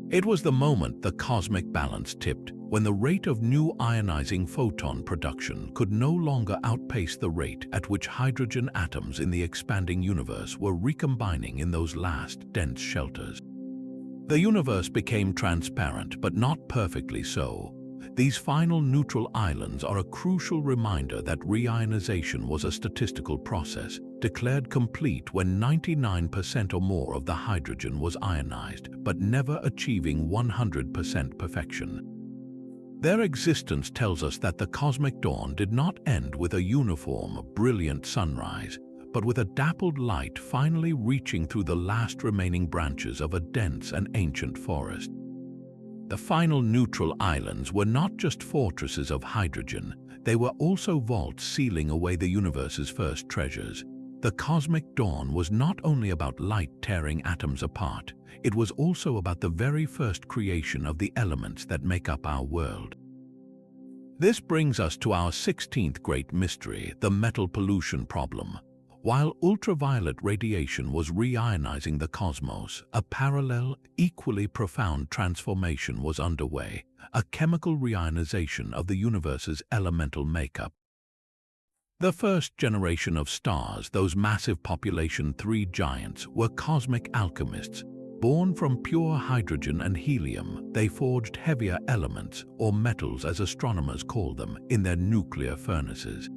It was the moment the cosmic balance tipped, when the rate of new ionizing photon production could no longer outpace the rate at which hydrogen atoms in the expanding universe were recombining in those last dense shelters. The universe became transparent, but not perfectly so. These final neutral islands are a crucial reminder that reionization was a statistical process, declared complete when 99% or more of the hydrogen was ionized, but never achieving 100% perfection. Their existence tells us that the cosmic dawn did not end with a uniform, brilliant sunrise, but with a dappled light finally reaching through the last remaining branches of a dense and ancient forest. The final neutral islands were not just fortresses of hydrogen, they were also vaults sealing away the universe's first treasures. The cosmic dawn was not only about light tearing atoms apart, it was also about the very first creation of the elements that make up our world. This brings us to our 16th great mystery, the metal pollution problem. While ultraviolet radiation was reionizing the cosmos, a parallel, equally profound transformation was underway, a chemical reionization of the universe's elemental makeup. The first generation of stars, those massive population 3 giants, were cosmic alchemists. Born from pure hydrogen and helium, they forged heavier elements, or metals as astronomers call them, in their nuclear furnaces.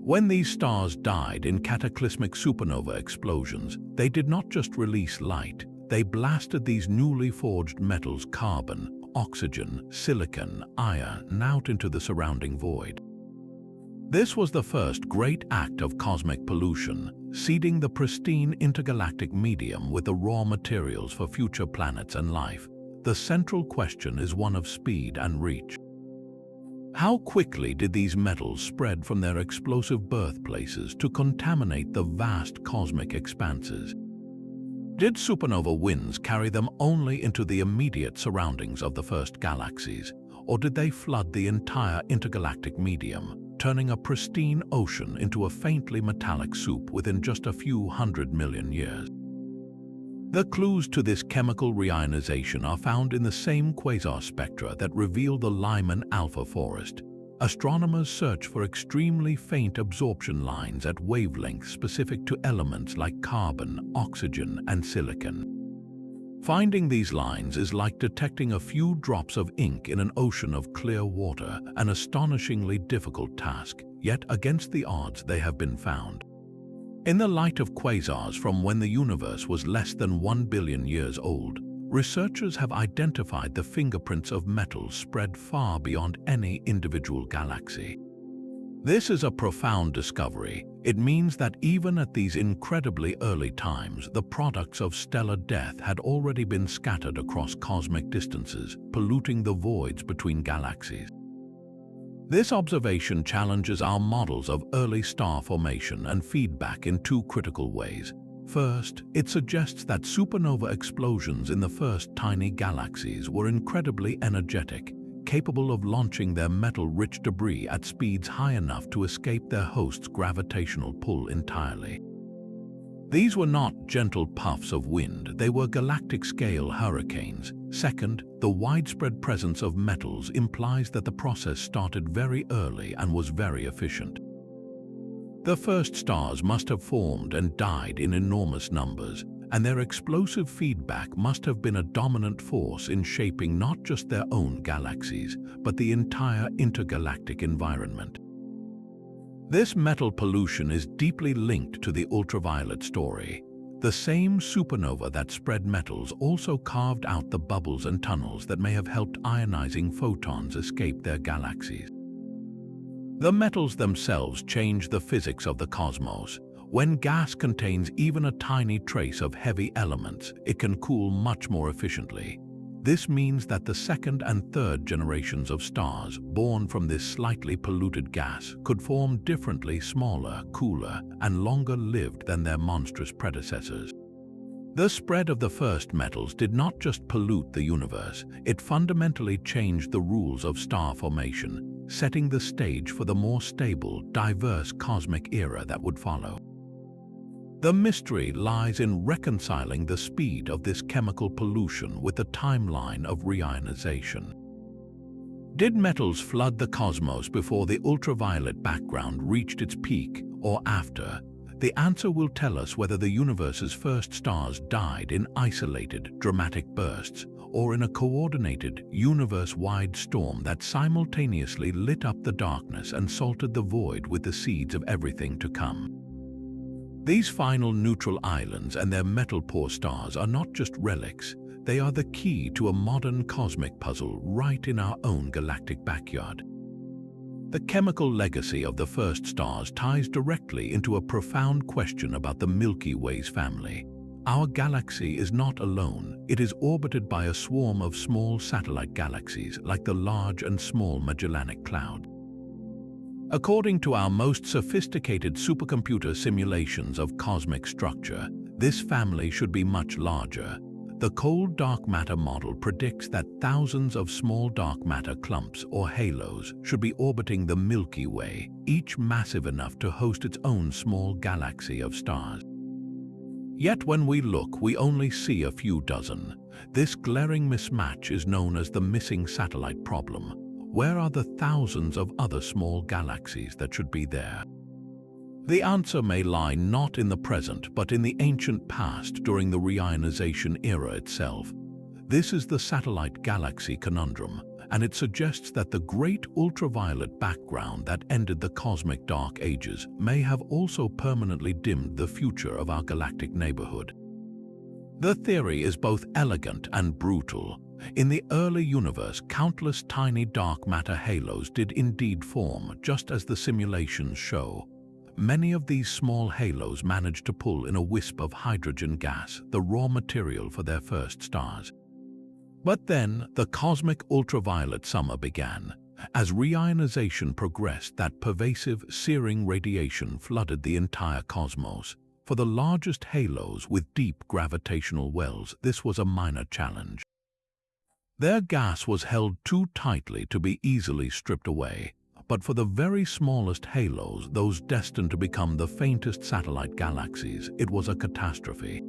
When these stars died in cataclysmic supernova explosions, they did not just release light, they blasted these newly forged metals carbon, oxygen, silicon, iron out into the surrounding void. This was the first great act of cosmic pollution, seeding the pristine intergalactic medium with the raw materials for future planets and life. The central question is one of speed and reach. How quickly did these metals spread from their explosive birthplaces to contaminate the vast cosmic expanses? Did supernova winds carry them only into the immediate surroundings of the first galaxies, or did they flood the entire intergalactic medium, turning a pristine ocean into a faintly metallic soup within just a few 100 million years? The clues to this chemical reionization are found in the same quasar spectra that reveal the Lyman alpha forest. Astronomers search for extremely faint absorption lines at wavelengths specific to elements like carbon, oxygen, and silicon. Finding these lines is like detecting a few drops of ink in an ocean of clear water, an astonishingly difficult task, yet against the odds they have been found. In the light of quasars from when the universe was less than 1 billion years old, researchers have identified the fingerprints of metals spread far beyond any individual galaxy. This is a profound discovery. It means that even at these incredibly early times, the products of stellar death had already been scattered across cosmic distances, polluting the voids between galaxies. This observation challenges our models of early star formation and feedback in two critical ways. First, it suggests that supernova explosions in the first tiny galaxies were incredibly energetic, capable of launching their metal-rich debris at speeds high enough to escape their host's gravitational pull entirely. These were not gentle puffs of wind, they were galactic-scale hurricanes. Second, the widespread presence of metals implies that the process started very early and was very efficient. The first stars must have formed and died in enormous numbers, and their explosive feedback must have been a dominant force in shaping not just their own galaxies, but the entire intergalactic environment. This metal pollution is deeply linked to the ultraviolet story. The same supernova that spread metals also carved out the bubbles and tunnels that may have helped ionizing photons escape their galaxies. The metals themselves change the physics of the cosmos. When gas contains even a tiny trace of heavy elements, it can cool much more efficiently. This means that the second and third generations of stars born from this slightly polluted gas could form differently, smaller, cooler, and longer-lived than their monstrous predecessors. The spread of the first metals did not just pollute the universe, it fundamentally changed the rules of star formation, setting the stage for the more stable, diverse cosmic era that would follow. The mystery lies in reconciling the speed of this chemical pollution with the timeline of reionization. Did metals flood the cosmos before the ultraviolet background reached its peak, or after? The answer will tell us whether the universe's first stars died in isolated, dramatic bursts, or in a coordinated, universe-wide storm that simultaneously lit up the darkness and salted the void with the seeds of everything to come. These final neutral islands and their metal-poor stars are not just relics, they are the key to a modern cosmic puzzle right in our own galactic backyard. The chemical legacy of the first stars ties directly into a profound question about the Milky Way's family. Our galaxy is not alone, it is orbited by a swarm of small satellite galaxies like the Large and Small Magellanic Cloud. According to our most sophisticated supercomputer simulations of cosmic structure, this family should be much larger. The cold dark matter model predicts that thousands of small dark matter clumps or halos should be orbiting the Milky Way, each massive enough to host its own small galaxy of stars. Yet when we look, we only see a few dozen. This glaring mismatch is known as the missing satellite problem. Where are the thousands of other small galaxies that should be there? The answer may lie not in the present but in the ancient past during the reionization era itself. This is the satellite galaxy conundrum, and it suggests that the great ultraviolet background that ended the cosmic dark ages may have also permanently dimmed the future of our galactic neighborhood. The theory is both elegant and brutal. In the early universe, countless tiny dark matter halos did indeed form, just as the simulations show. Many of these small halos managed to pull in a wisp of hydrogen gas, the raw material for their first stars. But then, the cosmic ultraviolet summer began. As reionization progressed, that pervasive, searing radiation flooded the entire cosmos. For the largest halos with deep gravitational wells, this was a minor challenge. Their gas was held too tightly to be easily stripped away. But for the very smallest halos, those destined to become the faintest satellite galaxies, it was a catastrophe.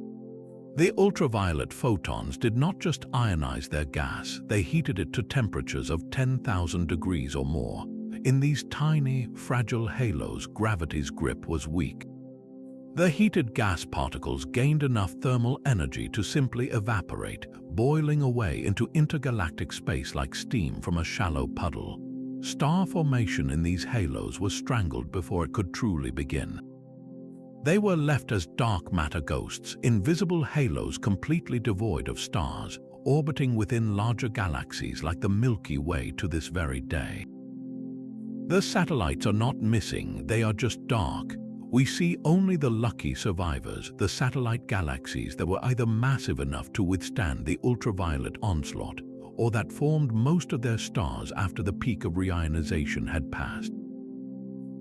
The ultraviolet photons did not just ionize their gas, they heated it to temperatures of 10,000 degrees or more. In these tiny, fragile halos, gravity's grip was weak. The heated gas particles gained enough thermal energy to simply evaporate, boiling away into intergalactic space like steam from a shallow puddle. Star formation in these halos was strangled before it could truly begin. They were left as dark matter ghosts, invisible halos completely devoid of stars, orbiting within larger galaxies like the Milky Way to this very day. The satellites are not missing, they are just dark. We see only the lucky survivors, the satellite galaxies that were either massive enough to withstand the ultraviolet onslaught, or that formed most of their stars after the peak of reionization had passed.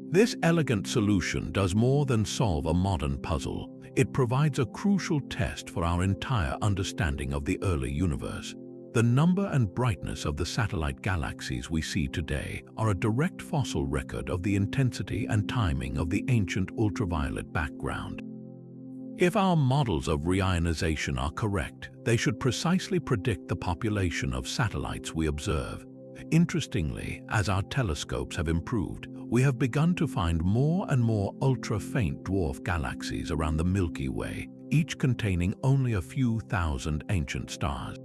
This elegant solution does more than solve a modern puzzle. It provides a crucial test for our entire understanding of the early universe. The number and brightness of the satellite galaxies we see today are a direct fossil record of the intensity and timing of the ancient ultraviolet background. If our models of reionization are correct, they should precisely predict the population of satellites we observe. Interestingly, as our telescopes have improved, we have begun to find more and more ultra-faint dwarf galaxies around the Milky Way, each containing only a few thousand ancient stars.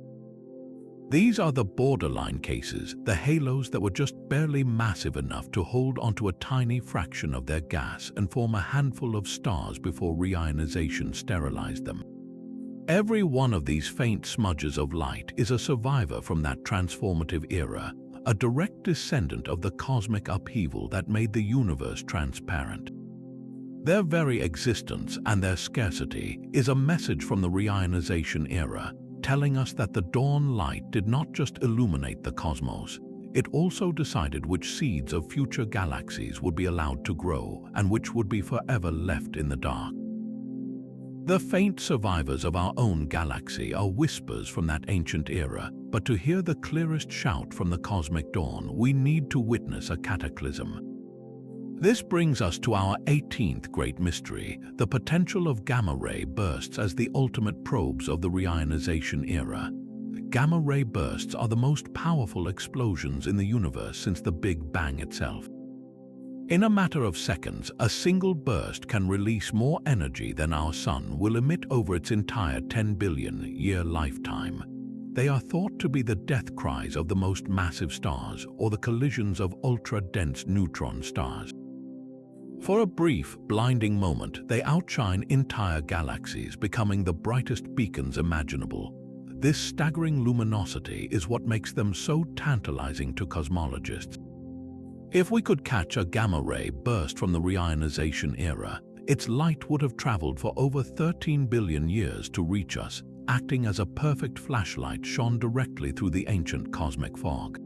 These are the borderline cases, the halos that were just barely massive enough to hold onto a tiny fraction of their gas and form a handful of stars before reionization sterilized them. Every one of these faint smudges of light is a survivor from that transformative era, a direct descendant of the cosmic upheaval that made the universe transparent. Their very existence and their scarcity is a message from the reionization era, telling us that the dawn light did not just illuminate the cosmos, it also decided which seeds of future galaxies would be allowed to grow and which would be forever left in the dark. The faint survivors of our own galaxy are whispers from that ancient era, but to hear the clearest shout from the cosmic dawn, we need to witness a cataclysm. This brings us to our 18th great mystery, the potential of gamma-ray bursts as the ultimate probes of the reionization era. Gamma-ray bursts are the most powerful explosions in the universe since the Big Bang itself. In a matter of seconds, a single burst can release more energy than our Sun will emit over its entire 10 billion-year lifetime. They are thought to be the death cries of the most massive stars or the collisions of ultra-dense neutron stars. For a brief, blinding moment, they outshine entire galaxies, becoming the brightest beacons imaginable. This staggering luminosity is what makes them so tantalizing to cosmologists. If we could catch a gamma-ray burst from the reionization era, its light would have traveled for over 13 billion years to reach us, acting as a perfect flashlight shone directly through the ancient cosmic fog.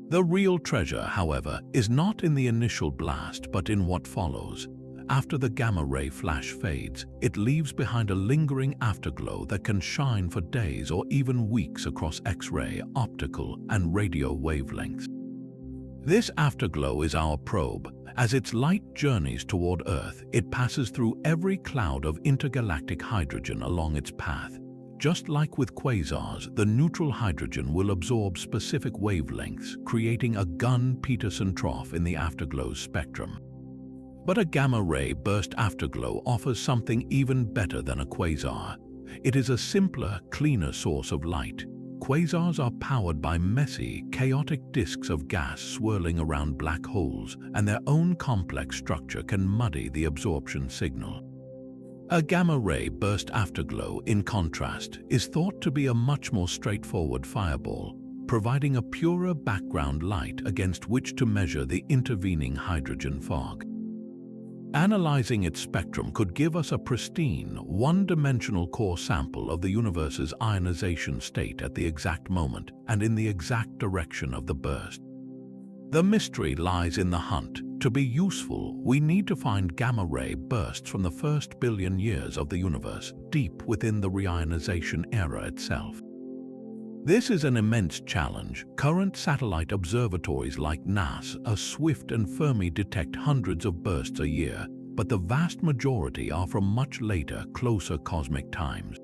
The real treasure, however, is not in the initial blast but in what follows. After the gamma-ray flash fades, it leaves behind a lingering afterglow that can shine for days or even weeks across X-ray, optical, and radio wavelengths. This afterglow is our probe. As its light journeys toward Earth, it passes through every cloud of intergalactic hydrogen along its path. Just like with quasars, the neutral hydrogen will absorb specific wavelengths, creating a Gunn-Peterson trough in the afterglow's spectrum. But a gamma-ray burst afterglow offers something even better than a quasar. It is a simpler, cleaner source of light. Quasars are powered by messy, chaotic disks of gas swirling around black holes, and their own complex structure can muddy the absorption signal. A gamma-ray burst afterglow, in contrast, is thought to be a much more straightforward fireball, providing a purer background light against which to measure the intervening hydrogen fog. Analyzing its spectrum could give us a pristine, one-dimensional core sample of the universe's ionization state at the exact moment and in the exact direction of the burst. The mystery lies in the hunt. To be useful, we need to find gamma-ray bursts from the first billion years of the universe, deep within the Reionization Era itself. This is an immense challenge. Current satellite observatories like NASA, Swift and Fermi detect hundreds of bursts a year, but the vast majority are from much later, closer cosmic times.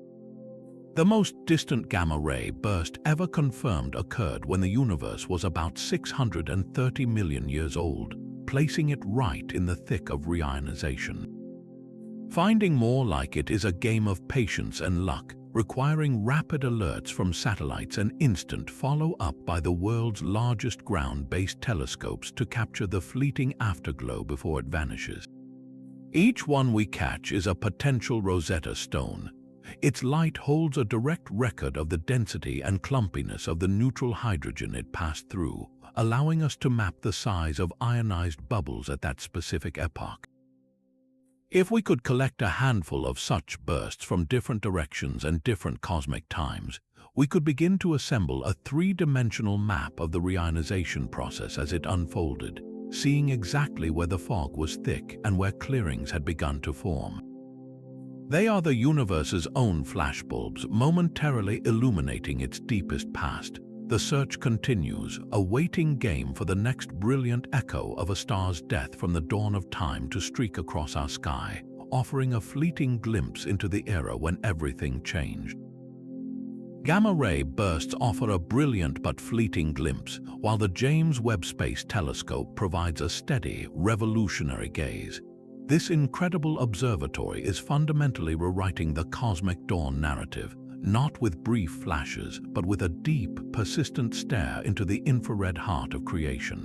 The most distant gamma-ray burst ever confirmed occurred when the universe was about 630 million years old, placing it right in the thick of reionization. Finding more like it is a game of patience and luck, requiring rapid alerts from satellites and instant follow-up by the world's largest ground-based telescopes to capture the fleeting afterglow before it vanishes. Each one we catch is a potential Rosetta Stone. Its light holds a direct record of the density and clumpiness of the neutral hydrogen it passed through, allowing us to map the size of ionized bubbles at that specific epoch. If we could collect a handful of such bursts from different directions and different cosmic times, we could begin to assemble a three-dimensional map of the reionization process as it unfolded, seeing exactly where the fog was thick and where clearings had begun to form. They are the universe's own flashbulbs, momentarily illuminating its deepest past. The search continues, a waiting game for the next brilliant echo of a star's death from the dawn of time to streak across our sky, offering a fleeting glimpse into the era when everything changed. Gamma-ray bursts offer a brilliant but fleeting glimpse, while the James Webb Space Telescope provides a steady, revolutionary gaze. This incredible observatory is fundamentally rewriting the cosmic dawn narrative, not with brief flashes, but with a deep, persistent stare into the infrared heart of creation.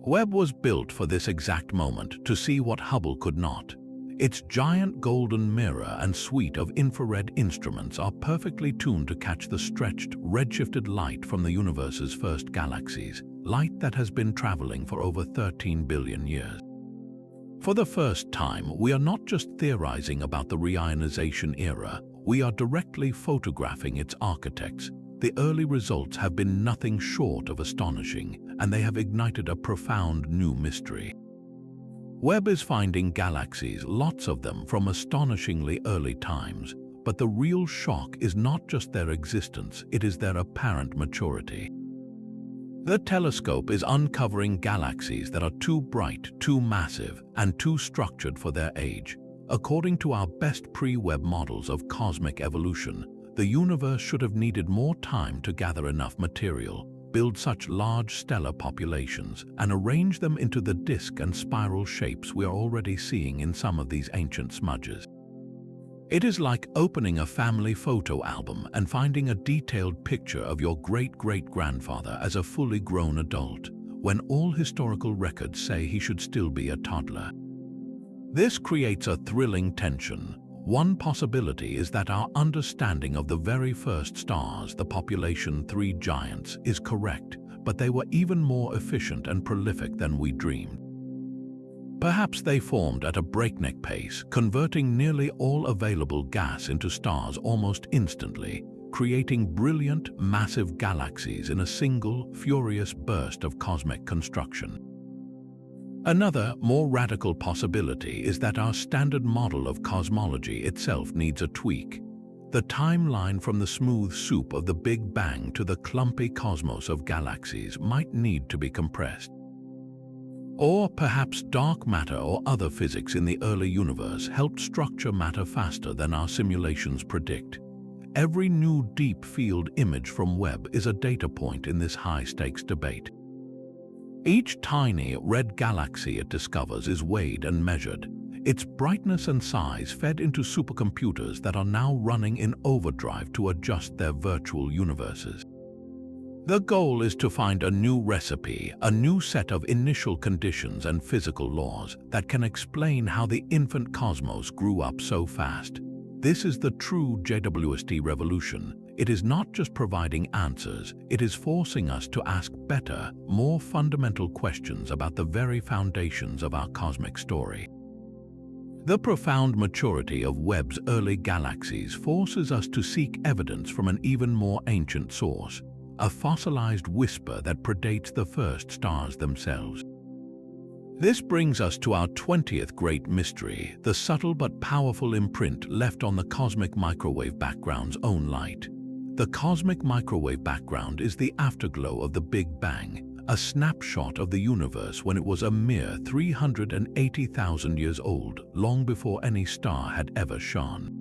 Webb was built for this exact moment, to see what Hubble could not. Its giant golden mirror and suite of infrared instruments are perfectly tuned to catch the stretched, redshifted light from the universe's first galaxies, light that has been traveling for over 13 billion years. For the first time, we are not just theorizing about the reionization era, we are directly photographing its architects. The early results have been nothing short of astonishing, and they have ignited a profound new mystery. Webb is finding galaxies, lots of them, from astonishingly early times, but the real shock is not just their existence, it is their apparent maturity. The telescope is uncovering galaxies that are too bright, too massive, and too structured for their age. According to our best pre-Webb models of cosmic evolution, the universe should have needed more time to gather enough material, build such large stellar populations, and arrange them into the disk and spiral shapes we are already seeing in some of these ancient smudges. It is like opening a family photo album and finding a detailed picture of your great-great-grandfather as a fully grown adult, when all historical records say he should still be a toddler. This creates a thrilling tension. One possibility is that our understanding of the very first stars, the population 3 giants, is correct, but they were even more efficient and prolific than we dreamed. Perhaps they formed at a breakneck pace, converting nearly all available gas into stars almost instantly, creating brilliant, massive galaxies in a single, furious burst of cosmic construction. Another, more radical possibility is that our standard model of cosmology itself needs a tweak. The timeline from the smooth soup of the Big Bang to the clumpy cosmos of galaxies might need to be compressed. Or perhaps dark matter or other physics in the early universe helped structure matter faster than our simulations predict. Every new deep field image from Webb is a data point in this high-stakes debate. Each tiny red galaxy it discovers is weighed and measured, its brightness and size fed into supercomputers that are now running in overdrive to adjust their virtual universes. The goal is to find a new recipe, a new set of initial conditions and physical laws that can explain how the infant cosmos grew up so fast. This is the true JWST revolution. It is not just providing answers, it is forcing us to ask better, more fundamental questions about the very foundations of our cosmic story. The profound maturity of Webb's early galaxies forces us to seek evidence from an even more ancient source, a fossilized whisper that predates the first stars themselves. This brings us to our 20th great mystery, the subtle but powerful imprint left on the cosmic microwave background's own light. The cosmic microwave background is the afterglow of the Big Bang, a snapshot of the universe when it was a mere 380,000 years old, long before any star had ever shone.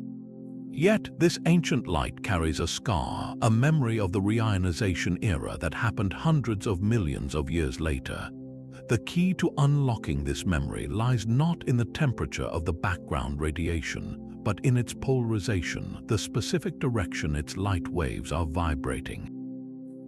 Yet, this ancient light carries a scar, a memory of the Reionization Era that happened hundreds of millions of years later. The key to unlocking this memory lies not in the temperature of the background radiation, but in its polarization, the specific direction its light waves are vibrating.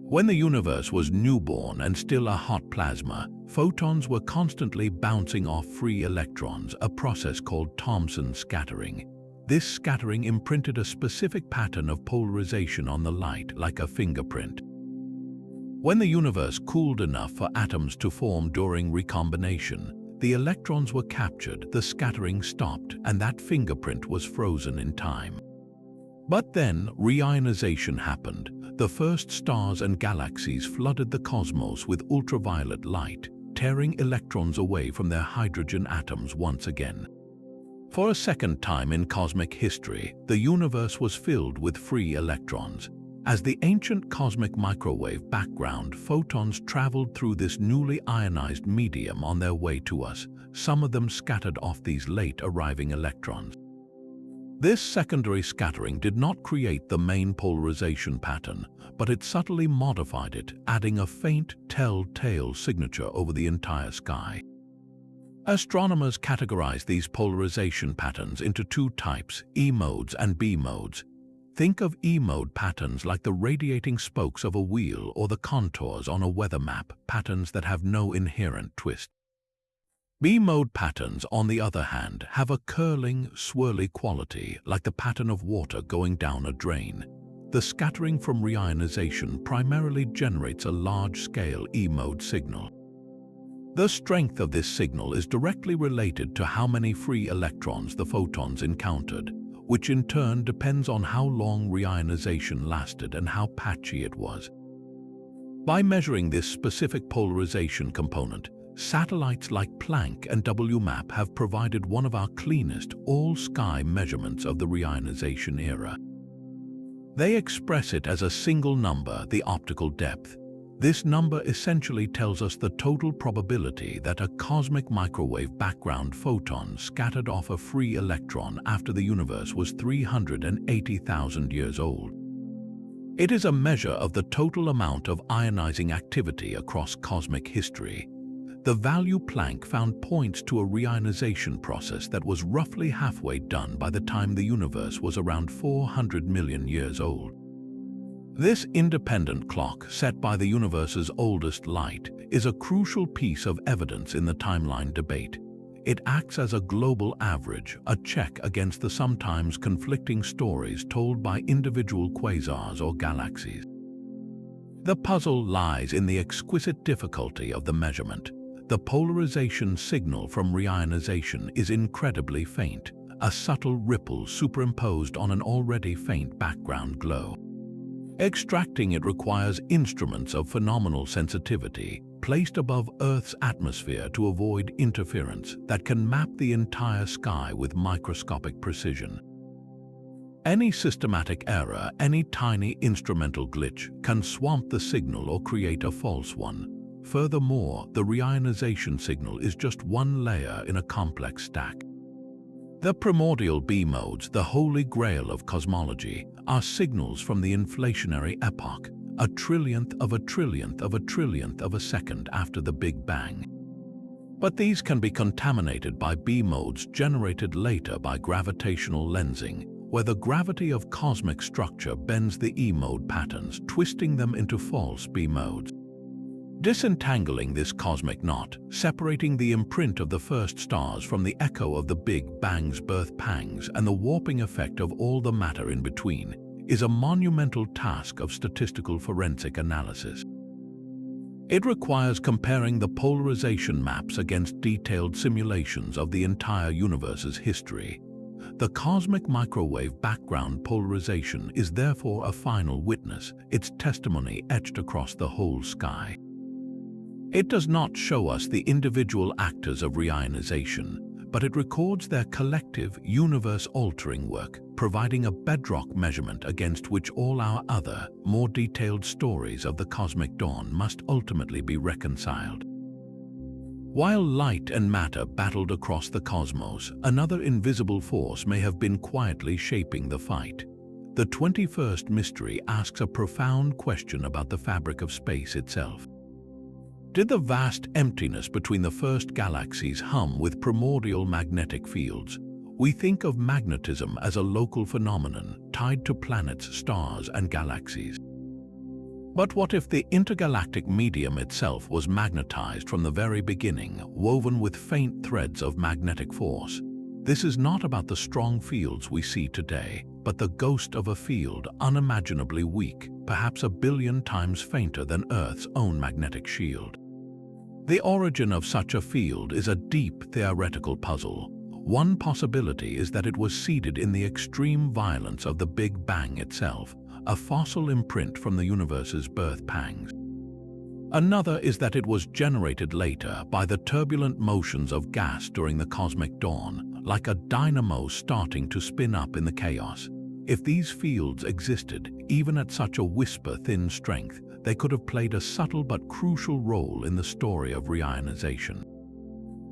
When the universe was newborn and still a hot plasma, photons were constantly bouncing off free electrons, a process called Thomson scattering. This scattering imprinted a specific pattern of polarization on the light, like a fingerprint. When the universe cooled enough for atoms to form during recombination, the electrons were captured, the scattering stopped, and that fingerprint was frozen in time. But then, reionization happened. The first stars and galaxies flooded the cosmos with ultraviolet light, tearing electrons away from their hydrogen atoms once again. For a second time in cosmic history, the universe was filled with free electrons. As the ancient cosmic microwave background, photons traveled through this newly ionized medium on their way to us, some of them scattered off these late-arriving electrons. This secondary scattering did not create the main polarization pattern, but it subtly modified it, adding a faint, telltale signature over the entire sky. Astronomers categorize these polarization patterns into two types, E modes and B modes. Think of E-mode patterns like the radiating spokes of a wheel or the contours on a weather map, patterns that have no inherent twist. B-mode patterns, on the other hand, have a curling, swirly quality, like the pattern of water going down a drain. The scattering from reionization primarily generates a large-scale E-mode signal. The strength of this signal is directly related to how many free electrons the photons encountered, which in turn depends on how long reionization lasted and how patchy it was. By measuring this specific polarization component, satellites like Planck and WMAP have provided one of our cleanest all-sky measurements of the reionization era. They express it as a single number, the optical depth. This number essentially tells us the total probability that a cosmic microwave background photon scattered off a free electron after the universe was 380,000 years old. It is a measure of the total amount of ionizing activity across cosmic history. The value Planck found points to a reionization process that was roughly halfway done by the time the universe was around 400 million years old. This independent clock, set by the universe's oldest light, is a crucial piece of evidence in the timeline debate. It acts as a global average, a check against the sometimes conflicting stories told by individual quasars or galaxies. The puzzle lies in the exquisite difficulty of the measurement. The polarization signal from reionization is incredibly faint, a subtle ripple superimposed on an already faint background glow. Extracting it requires instruments of phenomenal sensitivity, placed above Earth's atmosphere to avoid interference, that can map the entire sky with microscopic precision. Any systematic error, any tiny instrumental glitch, can swamp the signal or create a false one. Furthermore, the reionization signal is just one layer in a complex stack. The primordial B-modes, the holy grail of cosmology, are signals from the inflationary epoch, a trillionth of a trillionth of a trillionth of a second after the Big Bang. But these can be contaminated by B modes generated later by gravitational lensing, where the gravity of cosmic structure bends the E mode patterns, twisting them into false B modes. Disentangling this cosmic knot, separating the imprint of the first stars from the echo of the Big Bang's birth pangs and the warping effect of all the matter in between, is a monumental task of statistical forensic analysis. It requires comparing the polarization maps against detailed simulations of the entire universe's history. The cosmic microwave background polarization is therefore a final witness, its testimony etched across the whole sky. It does not show us the individual actors of reionization, but it records their collective, universe-altering work, providing a bedrock measurement against which all our other, more detailed stories of the cosmic dawn must ultimately be reconciled. While light and matter battled across the cosmos, another invisible force may have been quietly shaping the fight. The 21st mystery asks a profound question about the fabric of space itself. Did the vast emptiness between the first galaxies hum with primordial magnetic fields? We think of magnetism as a local phenomenon tied to planets, stars, and galaxies. But what if the intergalactic medium itself was magnetized from the very beginning, woven with faint threads of magnetic force? This is not about the strong fields we see today, but the ghost of a field unimaginably weak, perhaps 1 billion times fainter than Earth's own magnetic shield. The origin of such a field is a deep theoretical puzzle. One possibility is that it was seeded in the extreme violence of the Big Bang itself, a fossil imprint from the universe's birth pangs. Another is that it was generated later by the turbulent motions of gas during the cosmic dawn, like a dynamo starting to spin up in the chaos. If these fields existed, even at such a whisper-thin strength, they could have played a subtle but crucial role in the story of reionization.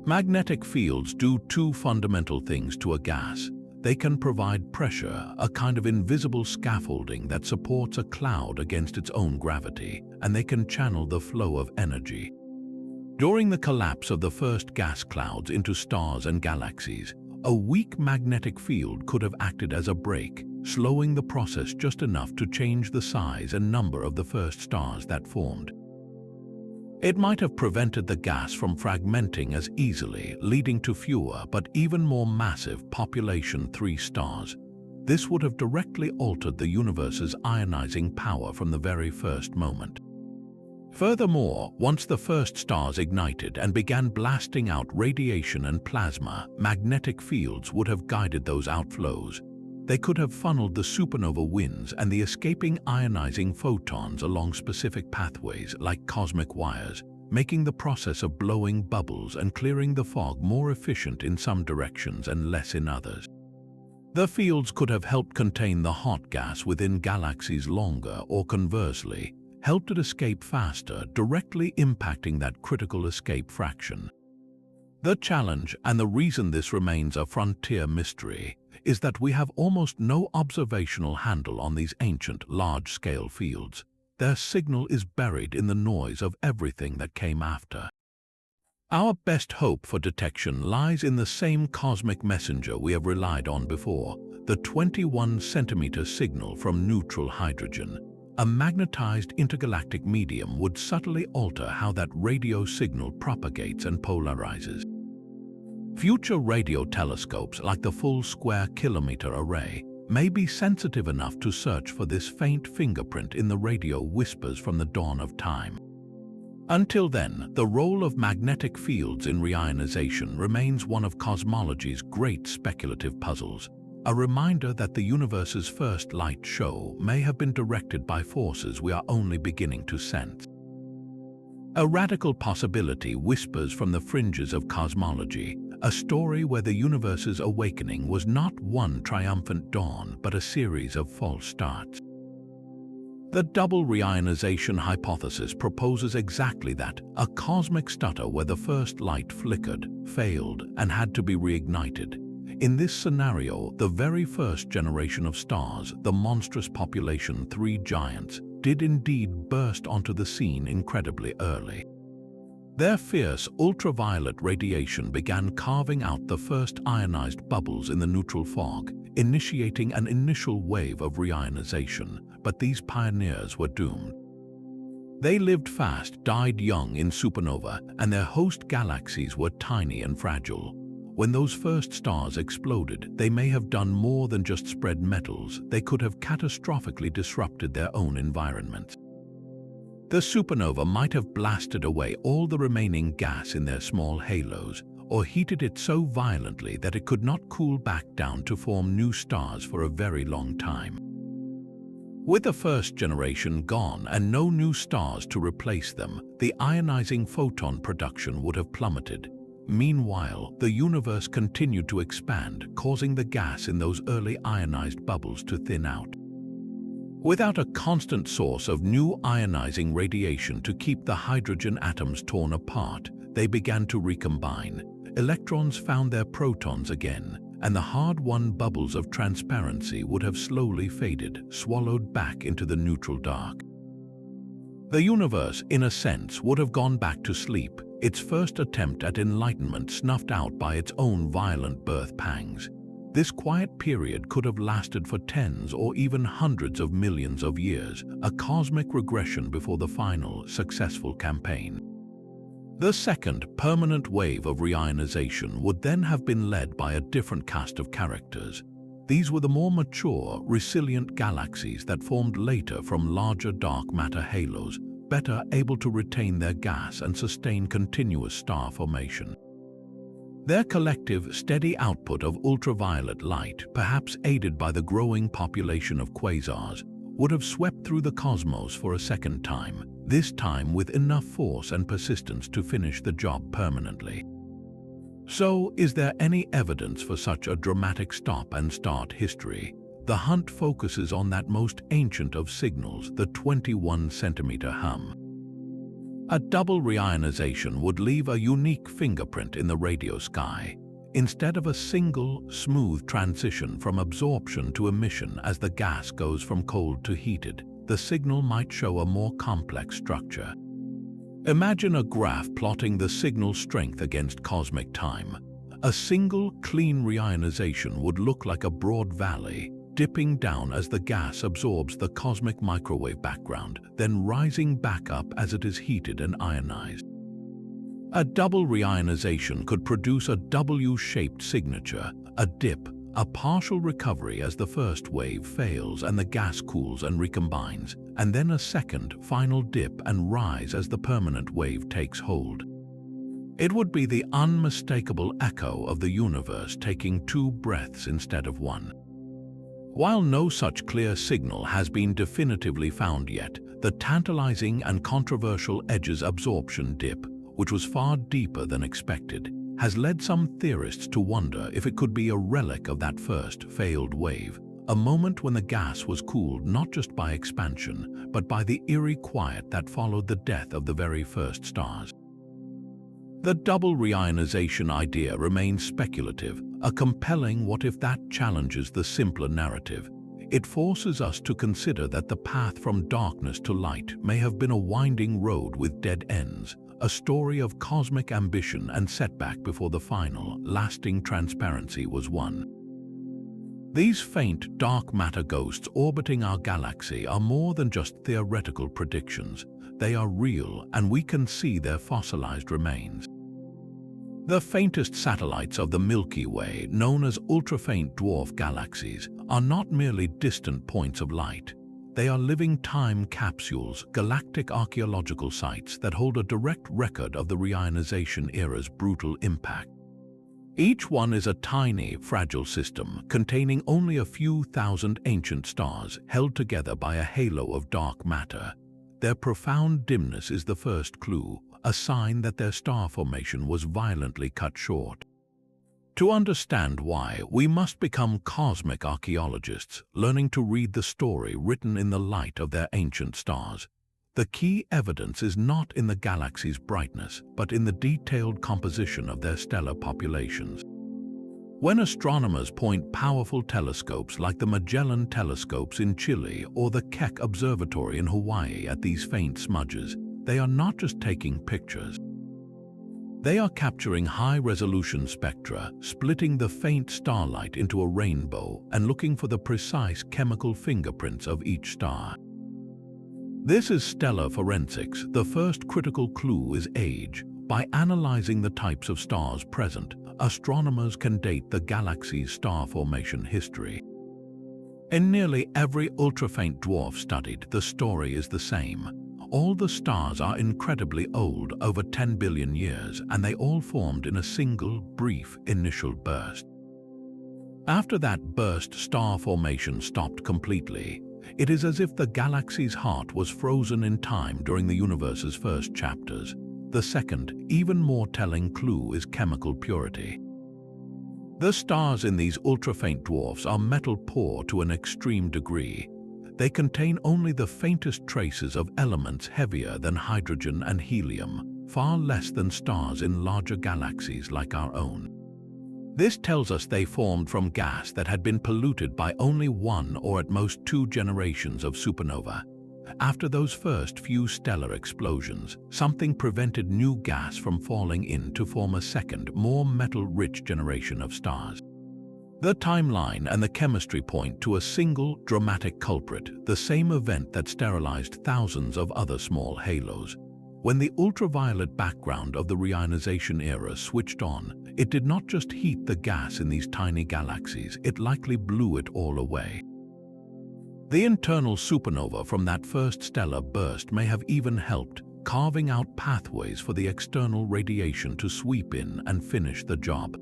Magnetic fields do two fundamental things to a gas. They can provide pressure, a kind of invisible scaffolding that supports a cloud against its own gravity, and they can channel the flow of energy. During the collapse of the first gas clouds into stars and galaxies, a weak magnetic field could have acted as a brake, slowing the process just enough to change the size and number of the first stars that formed. It might have prevented the gas from fragmenting as easily, leading to fewer but even more massive population 3 stars. This would have directly altered the universe's ionizing power from the very first moment. Furthermore, once the first stars ignited and began blasting out radiation and plasma, magnetic fields would have guided those outflows. They could have funneled the supernova winds and the escaping ionizing photons along specific pathways like cosmic wires, making the process of blowing bubbles and clearing the fog more efficient in some directions and less in others. The fields could have helped contain the hot gas within galaxies longer, or conversely, helped it escape faster, directly impacting that critical escape fraction. The challenge, and the reason this remains a frontier mystery, is that we have almost no observational handle on these ancient, large-scale fields. Their signal is buried in the noise of everything that came after. Our best hope for detection lies in the same cosmic messenger we have relied on before, the 21-centimeter signal from neutral hydrogen. A magnetized intergalactic medium would subtly alter how that radio signal propagates and polarizes. Future radio telescopes like the Full Square Kilometer Array may be sensitive enough to search for this faint fingerprint in the radio whispers from the dawn of time. Until then, the role of magnetic fields in reionization remains one of cosmology's great speculative puzzles, a reminder that the universe's first light show may have been directed by forces we are only beginning to sense. A radical possibility whispers from the fringes of cosmology, a story where the universe's awakening was not one triumphant dawn but a series of false starts. The double reionization hypothesis proposes exactly that, a cosmic stutter where the first light flickered, failed, and had to be reignited. In this scenario, the very first generation of stars, the monstrous population 3 giants, did indeed burst onto the scene incredibly early. Their fierce ultraviolet radiation began carving out the first ionized bubbles in the neutral fog, initiating an initial wave of reionization, but these pioneers were doomed. They lived fast, died young in supernova, and their host galaxies were tiny and fragile. When those first stars exploded, they may have done more than just spread metals. They could have catastrophically disrupted their own environments. The supernova might have blasted away all the remaining gas in their small halos, or heated it so violently that it could not cool back down to form new stars for a very long time. With the first generation gone and no new stars to replace them, the ionizing photon production would have plummeted. Meanwhile, the universe continued to expand, causing the gas in those early ionized bubbles to thin out. Without a constant source of new ionizing radiation to keep the hydrogen atoms torn apart, they began to recombine. Electrons found their protons again, and the hard-won bubbles of transparency would have slowly faded, swallowed back into the neutral dark. The universe, in a sense, would have gone back to sleep, its first attempt at enlightenment snuffed out by its own violent birth pangs. This quiet period could have lasted for tens or even hundreds of millions of years, a cosmic regression before the final, successful campaign. The second, permanent wave of reionization would then have been led by a different cast of characters. These were the more mature, resilient galaxies that formed later from larger dark matter halos, better able to retain their gas and sustain continuous star formation. Their collective, steady output of ultraviolet light, perhaps aided by the growing population of quasars, would have swept through the cosmos for a second time, this time with enough force and persistence to finish the job permanently. So, is there any evidence for such a dramatic stop-and-start history? The hunt focuses on that most ancient of signals, the 21-centimeter hum. A double reionization would leave a unique fingerprint in the radio sky. Instead of a single, smooth transition from absorption to emission as the gas goes from cold to heated, the signal might show a more complex structure. Imagine a graph plotting the signal strength against cosmic time. A single, clean reionization would look like a broad valley, dipping down as the gas absorbs the cosmic microwave background, then rising back up as it is heated and ionized. A double reionization could produce a W-shaped signature, a dip, a partial recovery as the first wave fails and the gas cools and recombines, and then a second, final dip and rise as the permanent wave takes hold. It would be the unmistakable echo of the universe taking two breaths instead of one. While no such clear signal has been definitively found yet, the tantalizing and controversial Edge's absorption dip, which was far deeper than expected, has led some theorists to wonder if it could be a relic of that first failed wave, a moment when the gas was cooled not just by expansion, but by the eerie quiet that followed the death of the very first stars. The double reionization idea remains speculative, a compelling what if that challenges the simpler narrative. It forces us to consider that the path from darkness to light may have been a winding road with dead ends, a story of cosmic ambition and setback before the final, lasting transparency was won. These faint, dark matter ghosts orbiting our galaxy are more than just theoretical predictions. They are real, and we can see their fossilized remains. The faintest satellites of the Milky Way, known as ultrafaint dwarf galaxies, are not merely distant points of light. They are living time capsules, galactic archaeological sites that hold a direct record of the Reionization era's brutal impact. Each one is a tiny, fragile system containing only a few thousand ancient stars held together by a halo of dark matter. Their profound dimness is the first clue, a sign that their star formation was violently cut short. To understand why, we must become cosmic archaeologists, learning to read the story written in the light of their ancient stars. The key evidence is not in the galaxy's brightness, but in the detailed composition of their stellar populations. When astronomers point powerful telescopes like the Magellan telescopes in Chile or the Keck Observatory in Hawaii at these faint smudges, they are not just taking pictures. They are capturing high-resolution spectra, splitting the faint starlight into a rainbow and looking for the precise chemical fingerprints of each star. This is stellar forensics. The first critical clue is age. By analyzing the types of stars present, astronomers can date the galaxy's star formation history. In nearly every ultrafaint dwarf studied, the story is the same. All the stars are incredibly old, over 10 billion years, and they all formed in a single, brief, initial burst. After that burst, star formation stopped completely. It is as if the galaxy's heart was frozen in time during the universe's first chapters. The second, even more telling clue is chemical purity. The stars in these ultrafaint dwarfs are metal-poor to an extreme degree. They contain only the faintest traces of elements heavier than hydrogen and helium, far less than stars in larger galaxies like our own. This tells us they formed from gas that had been polluted by only one or at most two generations of supernova. After those first few stellar explosions, something prevented new gas from falling in to form a second, more metal-rich generation of stars. The timeline and the chemistry point to a single dramatic culprit, the same event that sterilized thousands of other small halos. When the ultraviolet background of the Reionization Era switched on, it did not just heat the gas in these tiny galaxies, it likely blew it all away. The internal supernova from that first stellar burst may have even helped, carving out pathways for the external radiation to sweep in and finish the job.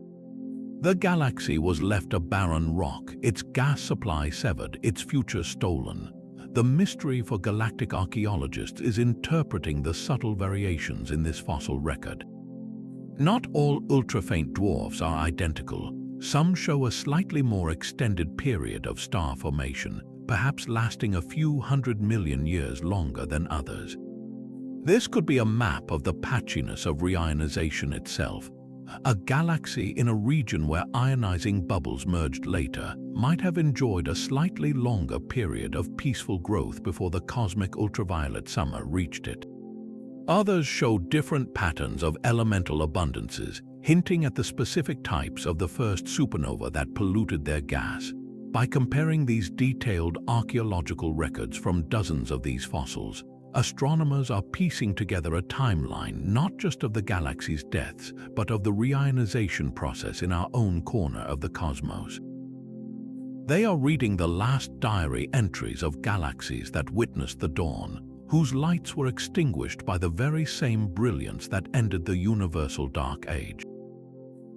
The galaxy was left a barren rock, its gas supply severed, its future stolen. The mystery for galactic archaeologists is interpreting the subtle variations in this fossil record. Not all ultrafaint dwarfs are identical. Some show a slightly more extended period of star formation, perhaps lasting a few 100 million years longer than others. This could be a map of the patchiness of reionization itself. A galaxy in a region where ionizing bubbles merged later might have enjoyed a slightly longer period of peaceful growth before the cosmic ultraviolet summer reached it. Others show different patterns of elemental abundances, hinting at the specific types of the first supernova that polluted their gas. By comparing these detailed archaeological records from dozens of these fossils, astronomers are piecing together a timeline not just of the galaxy's deaths, but of the reionization process in our own corner of the cosmos. They are reading the last diary entries of galaxies that witnessed the dawn, whose lights were extinguished by the very same brilliance that ended the universal dark age.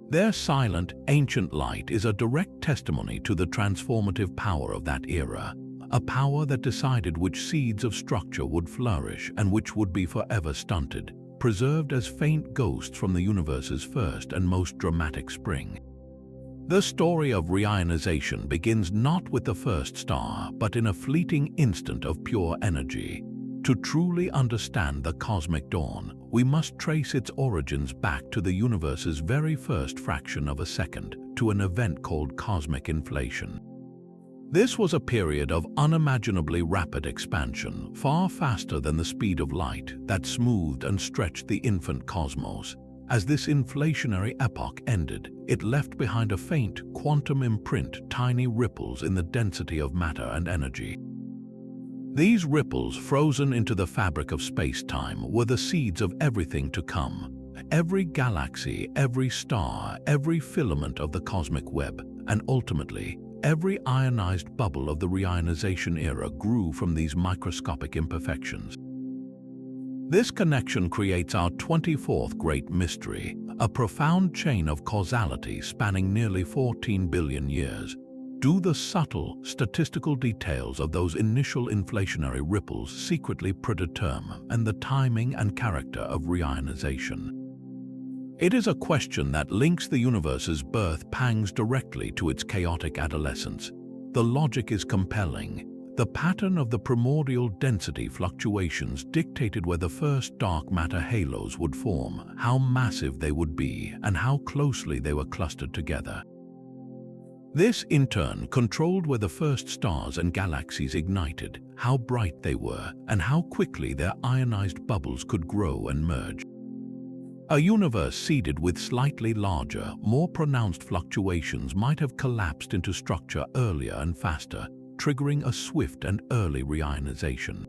Their silent, ancient light is a direct testimony to the transformative power of that era, a power that decided which seeds of structure would flourish and which would be forever stunted, preserved as faint ghosts from the universe's first and most dramatic spring. The story of reionization begins not with the first star, but in a fleeting instant of pure energy. To truly understand the cosmic dawn, we must trace its origins back to the universe's very first fraction of a second, to an event called cosmic inflation. This was a period of unimaginably rapid expansion, far faster than the speed of light, that smoothed and stretched the infant cosmos. As this inflationary epoch ended, it left behind a faint quantum imprint, tiny ripples in the density of matter and energy. These ripples, frozen into the fabric of space-time, were the seeds of everything to come. Every galaxy, every star, every filament of the cosmic web, and ultimately, every ionized bubble of the reionization era grew from these microscopic imperfections. This connection creates our 24th great mystery, a profound chain of causality spanning nearly 14 billion years. Do the subtle, statistical details of those initial inflationary ripples secretly predetermine the timing and character of reionization? It is a question that links the universe's birth pangs directly to its chaotic adolescence. The logic is compelling. The pattern of the primordial density fluctuations dictated where the first dark matter halos would form, how massive they would be, and how closely they were clustered together. This, in turn, controlled where the first stars and galaxies ignited, how bright they were, and how quickly their ionized bubbles could grow and merge. A universe seeded with slightly larger, more pronounced fluctuations might have collapsed into structure earlier and faster, triggering a swift and early reionization.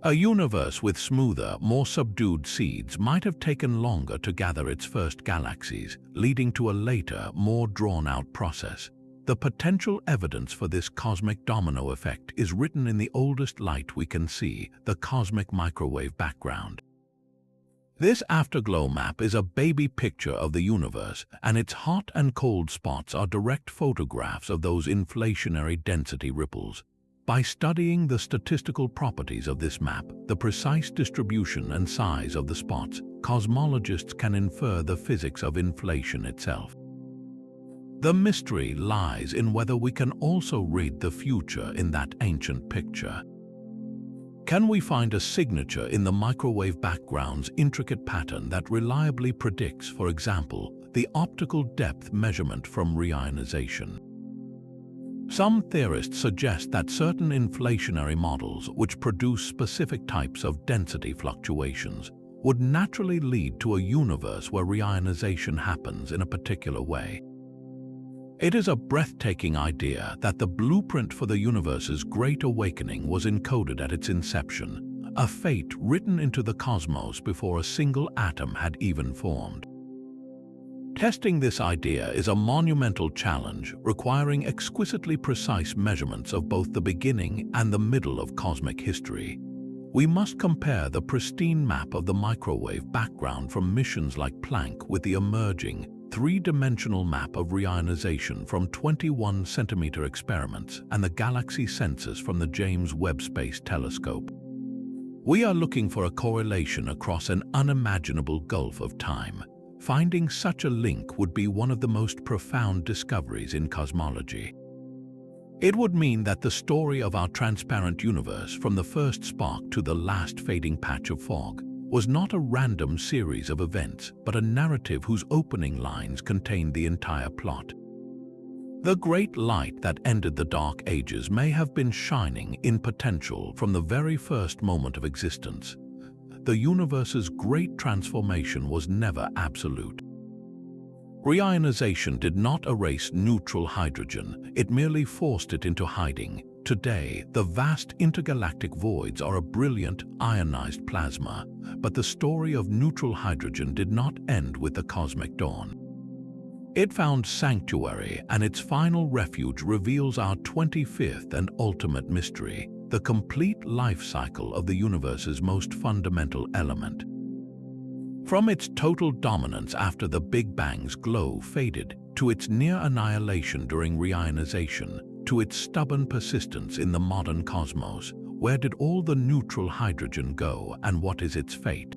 A universe with smoother, more subdued seeds might have taken longer to gather its first galaxies, leading to a later, more drawn-out process. The potential evidence for this cosmic domino effect is written in the oldest light we can see, the cosmic microwave background. This afterglow map is a baby picture of the universe, and its hot and cold spots are direct photographs of those inflationary density ripples. By studying the statistical properties of this map, the precise distribution and size of the spots, cosmologists can infer the physics of inflation itself. The mystery lies in whether we can also read the future in that ancient picture. Can we find a signature in the microwave background's intricate pattern that reliably predicts, for example, the optical depth measurement from reionization? Some theorists suggest that certain inflationary models, which produce specific types of density fluctuations, would naturally lead to a universe where reionization happens in a particular way. It is a breathtaking idea that the blueprint for the universe's Great Awakening was encoded at its inception, a fate written into the cosmos before a single atom had even formed. Testing this idea is a monumental challenge requiring exquisitely precise measurements of both the beginning and the middle of cosmic history. We must compare the pristine map of the microwave background from missions like Planck with the emerging, three-dimensional map of reionization from 21-centimeter experiments and the galaxy census from the James Webb Space Telescope. We are looking for a correlation across an unimaginable gulf of time. Finding such a link would be one of the most profound discoveries in cosmology. It would mean that the story of our transparent universe, from the first spark to the last fading patch of fog, was not a random series of events, but a narrative whose opening lines contained the entire plot. The great light that ended the Dark Ages may have been shining in potential from the very first moment of existence. The universe's great transformation was never absolute. Reionization did not erase neutral hydrogen, it merely forced it into hiding. Today, the vast intergalactic voids are a brilliant, ionized plasma, but the story of neutral hydrogen did not end with the cosmic dawn. It found sanctuary, and its final refuge reveals our 25th and ultimate mystery, the complete life cycle of the universe's most fundamental element. From its total dominance after the Big Bang's glow faded, to its near annihilation during reionization, to its stubborn persistence in the modern cosmos, where did all the neutral hydrogen go and what is its fate?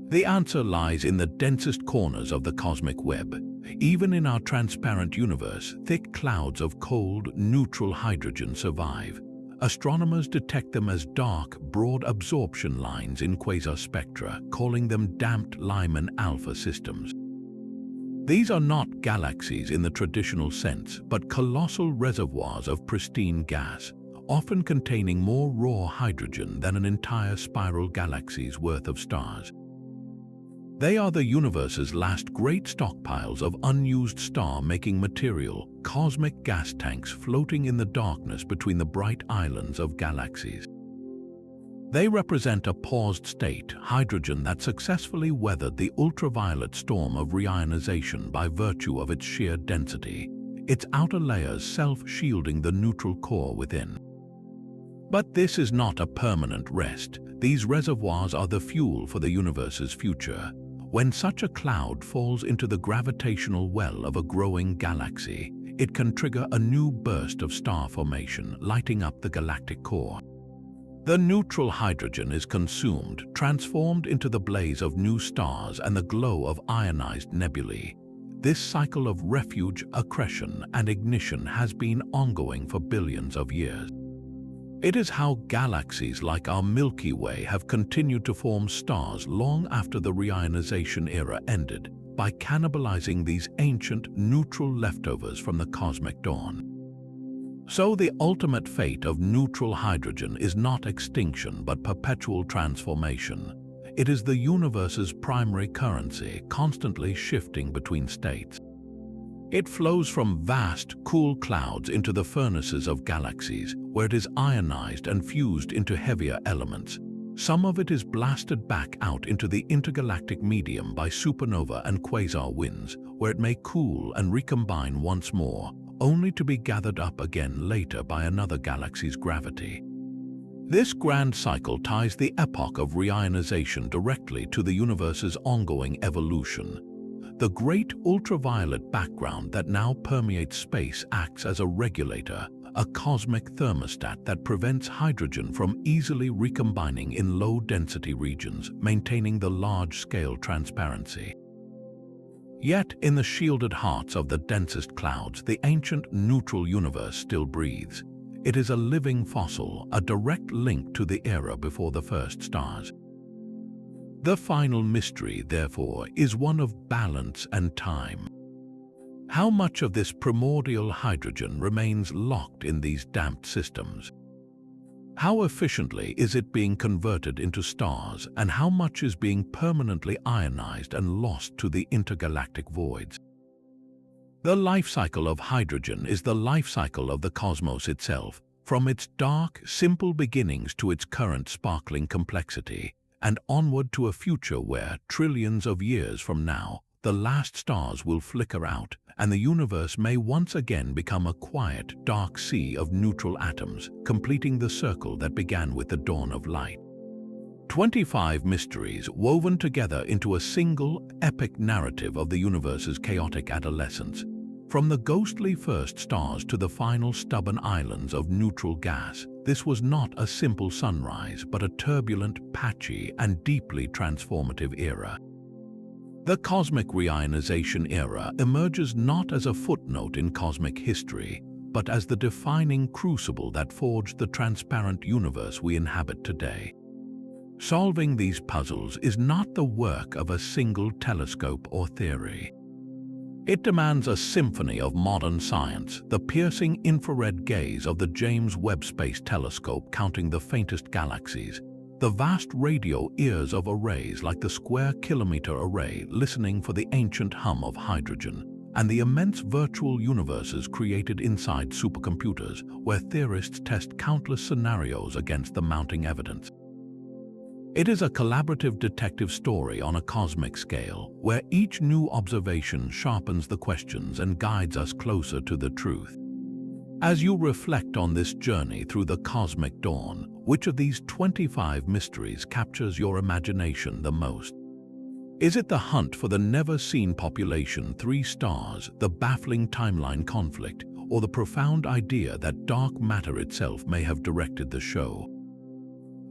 The answer lies in the densest corners of the cosmic web. Even in our transparent universe, thick clouds of cold, neutral hydrogen survive. Astronomers detect them as dark, broad absorption lines in quasar spectra, calling them damped Lyman alpha systems. These are not galaxies in the traditional sense, but colossal reservoirs of pristine gas, often containing more raw hydrogen than an entire spiral galaxy's worth of stars. They are the universe's last great stockpiles of unused star-making material, cosmic gas tanks floating in the darkness between the bright islands of galaxies. They represent a paused state, hydrogen that successfully weathered the ultraviolet storm of reionization by virtue of its sheer density, its outer layers self-shielding the neutral core within. But this is not a permanent rest. These reservoirs are the fuel for the universe's future. When such a cloud falls into the gravitational well of a growing galaxy, it can trigger a new burst of star formation, lighting up the galactic core. The neutral hydrogen is consumed, transformed into the blaze of new stars and the glow of ionized nebulae. This cycle of refuge, accretion, and ignition has been ongoing for billions of years. It is how galaxies like our Milky Way have continued to form stars long after the reionization era ended, by cannibalizing these ancient neutral leftovers from the cosmic dawn. So the ultimate fate of neutral hydrogen is not extinction but perpetual transformation. It is the universe's primary currency, constantly shifting between states. It flows from vast, cool clouds into the furnaces of galaxies, where it is ionized and fused into heavier elements. Some of it is blasted back out into the intergalactic medium by supernova and quasar winds, where it may cool and recombine once more, only to be gathered up again later by another galaxy's gravity. This grand cycle ties the epoch of reionization directly to the universe's ongoing evolution. The great ultraviolet background that now permeates space acts as a regulator, a cosmic thermostat that prevents hydrogen from easily recombining in low-density regions, maintaining the large-scale transparency. Yet, in the shielded hearts of the densest clouds, the ancient neutral universe still breathes. It is a living fossil, a direct link to the era before the first stars. The final mystery, therefore, is one of balance and time. How much of this primordial hydrogen remains locked in these damped systems? How efficiently is it being converted into stars, and how much is being permanently ionized and lost to the intergalactic voids? The life cycle of hydrogen is the life cycle of the cosmos itself, from its dark, simple beginnings to its current sparkling complexity, and onward to a future where, trillions of years from now, the last stars will flicker out, and the universe may once again become a quiet, dark sea of neutral atoms, completing the circle that began with the dawn of light. 25 mysteries woven together into a single, epic narrative of the universe's chaotic adolescence. From the ghostly first stars to the final stubborn islands of neutral gas, this was not a simple sunrise, but a turbulent, patchy, and deeply transformative era. The cosmic reionization era emerges not as a footnote in cosmic history, but as the defining crucible that forged the transparent universe we inhabit today. Solving these puzzles is not the work of a single telescope or theory. It demands a symphony of modern science, the piercing infrared gaze of the James Webb Space Telescope counting the faintest galaxies, the vast radio ears of arrays like the Square Kilometre Array listening for the ancient hum of hydrogen, and the immense virtual universes created inside supercomputers where theorists test countless scenarios against the mounting evidence. It is a collaborative detective story on a cosmic scale, where each new observation sharpens the questions and guides us closer to the truth. As you reflect on this journey through the cosmic dawn, which of these 25 mysteries captures your imagination the most? Is it the hunt for the never-seen population 3 stars, the baffling timeline conflict, or the profound idea that dark matter itself may have directed the show?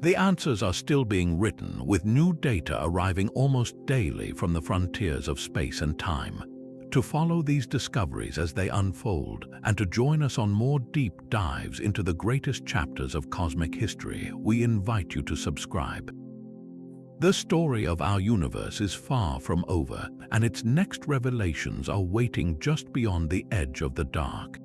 The answers are still being written, with new data arriving almost daily from the frontiers of space and time. To follow these discoveries as they unfold, and to join us on more deep dives into the greatest chapters of cosmic history, we invite you to subscribe. The story of our universe is far from over, and its next revelations are waiting just beyond the edge of the dark.